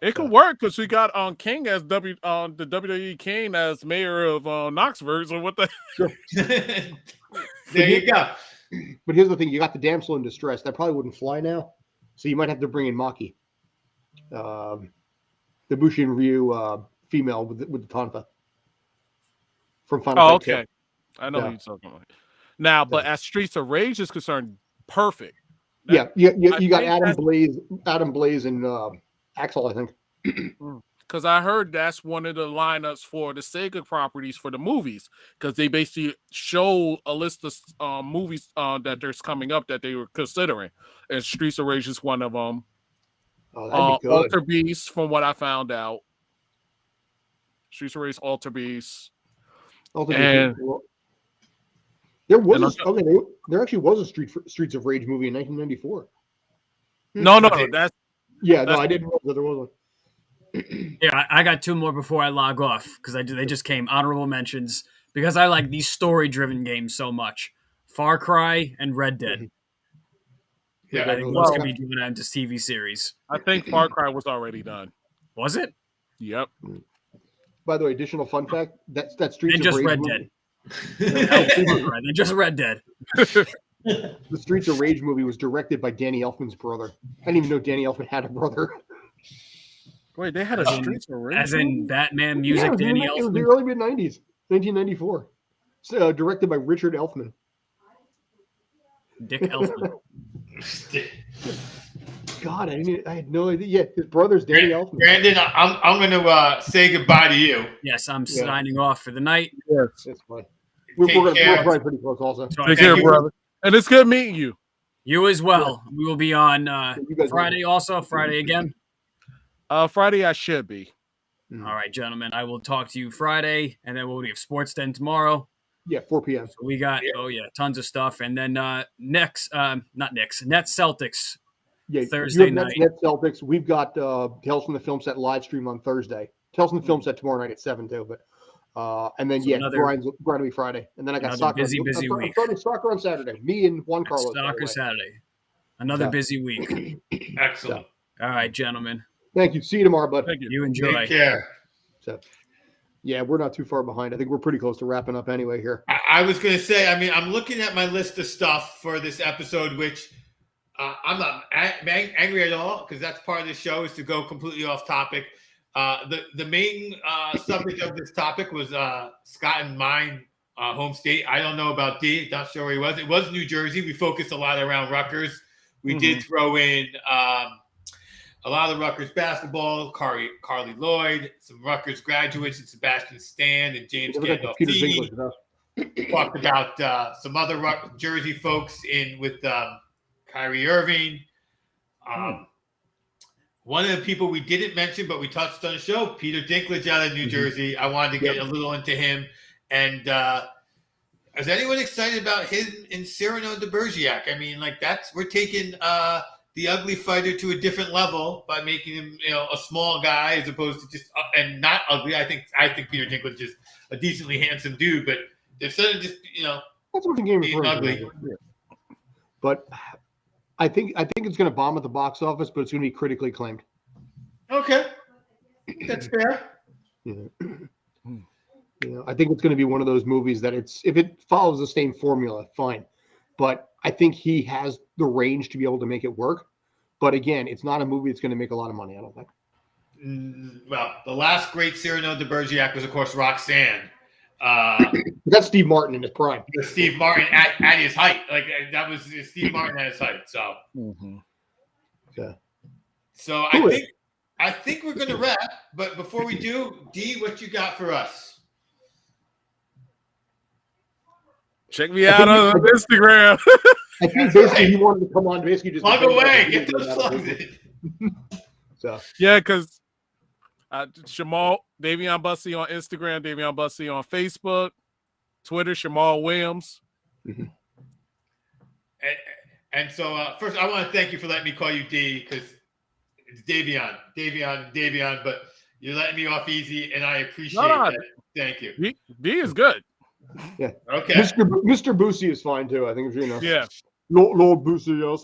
It could work because we got King as the WWE King as mayor of Knoxville. So what the? Sure. There you go. But here's the thing: you got the damsel in distress. That probably wouldn't fly now, so you might have to bring in Maki, the Bushin Ryu female with the Tonfa from Final Fight 2. Okay. I know who you're talking about. Now, but as Streets of Rage is concerned, perfect. You got Adam Blaze, and Axel, I think. Because I heard that's one of the lineups for the Sega properties for the movies. Because they basically show a list of movies that there's coming up that they were considering, and Streets of Rage is one of them. Oh, that'd be good. Alter Beast, from what I found out. Streets of Rage, Alter Beast. There actually was a Streets of Rage movie in 1994. No, that's I didn't know that there was one. Yeah, I got 2 more before I log off because they just came honorable mentions because I like these story-driven games so much. Far Cry and Red Dead. Yeah, I think those could be doing that into TV series. I think Far Cry was already done. Was it? Yep. By the way, additional fun fact: that Streets And of just Rage Red movie, Dead. They just Red Dead. the Streets of Rage movie was directed by Danny Elfman's brother. I didn't even know Danny Elfman had a brother. Wait, they had a Streets of Rage as in Batman music. Danny Elfman. It was Elfman. the early mid-90s, 1994. Directed by Richard Elfman. Dick Elfman. God, I had no idea. Yeah, his brother's Danny Elfman. Brandon, I'm going to say goodbye to you. Yes, I'm signing off for the night. Yes, that's fine. We're probably pretty close also. Take care, brother. And it's good meeting you. You as well. We will be on Friday also. Friday again. Friday I should be. All right, gentlemen. I will talk to you Friday, and then we'll have Sports Den tomorrow. Yeah, 4 p.m. So we got tons of stuff, and then Nets Celtics. Yeah, Thursday you have night. Nets Celtics. We've got Tales from the Film Set live stream on Thursday. Tales from the Film Set tomorrow night at 7 too. But and then Brian's going to be Friday, and then I got soccer. Busy I'm week. starting soccer on Saturday. Me and Juan Carlos. Soccer Saturday. Another busy week. Excellent. All right, gentlemen. Thank you. See you tomorrow, bud. Thank you. You enjoy. Take care. So, yeah, we're not too far behind. I think we're pretty close to wrapping up anyway here. I was going to say, I mean, I'm looking at my list of stuff for this episode, which I'm not angry at all, because that's part of the show, is to go completely off topic. The main subject of this topic was Scott and mine home state. I don't know about D. Not sure where he was. It was New Jersey. We focused a lot around Rutgers. We did throw in a lot of Rutgers basketball, Carly Lloyd, some Rutgers graduates, and Sebastian Stan and James Gandolfini. Talked about some other Jersey folks with Kyrie Irving. One of the people we didn't mention, but we touched on the show, Peter Dinklage out of New Jersey. I wanted to get a little into him. And is anyone excited about him and Cyrano de Bergerac? I mean, like, we're taking the ugly fighter to a different level by making him, a small guy as opposed to just and not ugly. I think Peter Dinklage is a decently handsome dude, but instead of just that's what the game is ugly. But I think it's going to bomb at the box office, but it's going to be critically acclaimed. Okay, that's fair. I think it's going to be one of those movies that if it follows the same formula, fine. But I think he has the range to be able to make it work. But again, it's not a movie that's going to make a lot of money, I don't think. Well, the last great Cyrano de Bergerac was, of course, Roxanne. That's Steve Martin in his prime. Steve Martin at his height. Like, that was Steve Martin at his height. So, so I think we're going to wrap. But before we do, D, what you got for us? Check me out on Instagram. I think basically he wanted to come on, basically just plug away, get those plugs in. So yeah, because Davion Bussey on Instagram, Davion Bussey on Facebook, Twitter, Shamal Williams. And so first, I want to thank you for letting me call you D, because it's Davion, but you're letting me off easy, and I appreciate that. Thank you. D is good. Yeah. Okay. Mr. Boosie is fine too. I think Yeah. Lord Boosie, yes,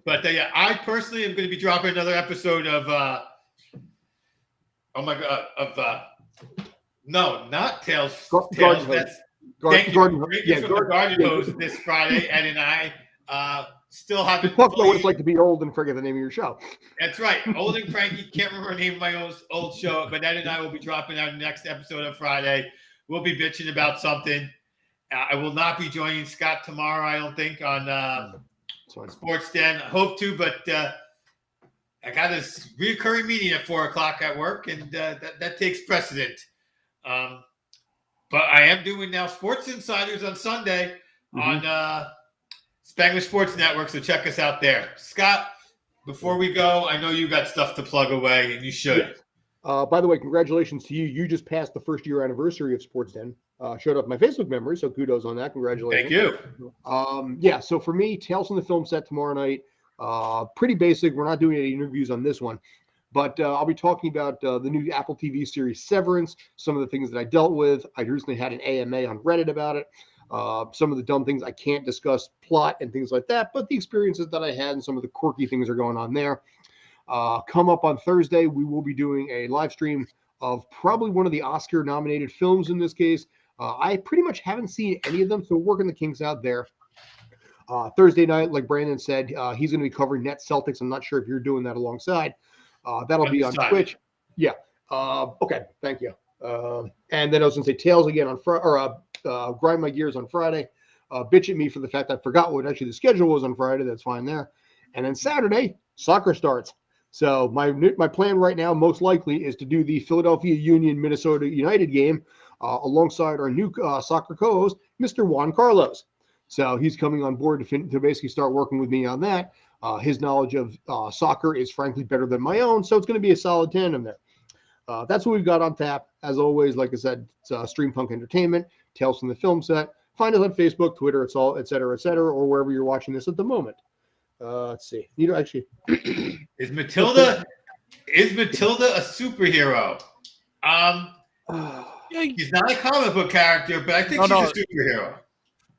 But I personally am going to be dropping another episode of no, not Tales. Garden That's Garden Hose this Friday. Ed and I still haven't talked about what it's like to be old and forget the name of your show. That's right. Old and Cranky. Can't remember the name of my old show, but Ed and I will be dropping our next episode on Friday. We'll be bitching about something. I will not be joining Scott tomorrow, I don't think, on Sports Den. I hope to, but I got this recurring meeting at 4:00 at work, and that takes precedent. But I am doing now Sports Insiders on Sunday on Spanglish Sports Network, so check us out there. Scott, before we go, I know you got stuff to plug away, and you should. By the way, congratulations to you. You just passed the first year anniversary of Sports Den. Showed up my Facebook memory, so kudos on that. Congratulations. Thank you. So for me, Tales from the Film Set tomorrow night. Pretty basic. We're not doing any interviews on this one, but I'll be talking about the new Apple TV series Severance, some of the things that I dealt with. I recently had an AMA on Reddit about it. Some of the dumb things I can't discuss, plot and things like that, but the experiences that I had and some of the quirky things are going on there. Come up on Thursday, we will be doing a live stream of probably one of the Oscar-nominated films in this case. I pretty much haven't seen any of them, so we're working the kinks out there. Thursday night, like Brandon said, he's going to be covering Nets Celtics. I'm not sure if you're doing that alongside. That'll be on Twitch. Yeah. Okay. Thank you. And then I was going to say Tails again on Friday, or Grind My Gears on Friday. Bitch at me for the fact I forgot what actually the schedule was on Friday. That's fine there. And then Saturday, soccer starts. So my plan right now, most likely, is to do the Philadelphia Union Minnesota United game alongside our new soccer co-host, Mr. Juan Carlos. So he's coming on board to basically start working with me on that. His knowledge of soccer is frankly better than my own, so it's going to be a solid tandem there. That's what we've got on tap. As always, like I said, it's Streampunk Entertainment, Tales from the Film Set. Find us on Facebook, Twitter, it's all, et cetera, or wherever you're watching this at the moment. Let's see. You know, actually, Is Matilda a superhero? She's not a comic book character, but I think she's a superhero.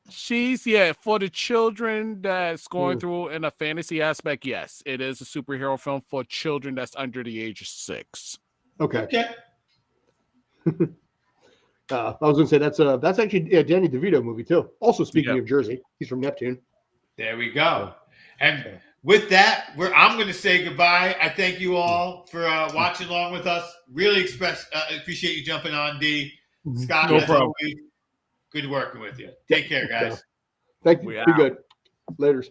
She's for the children that's going through in a fantasy aspect. Yes, it is a superhero film for children that's under the age of 6. Okay. I was gonna say that's actually a Danny DeVito movie too. Also, speaking of Jersey, he's from Neptune. There we go. And with that, I'm going to say goodbye. I thank you all for watching along with us. Really appreciate you jumping on, D. Scott, no problem. Always, good working with you. Take care, guys. Thank you. Be good. Laters.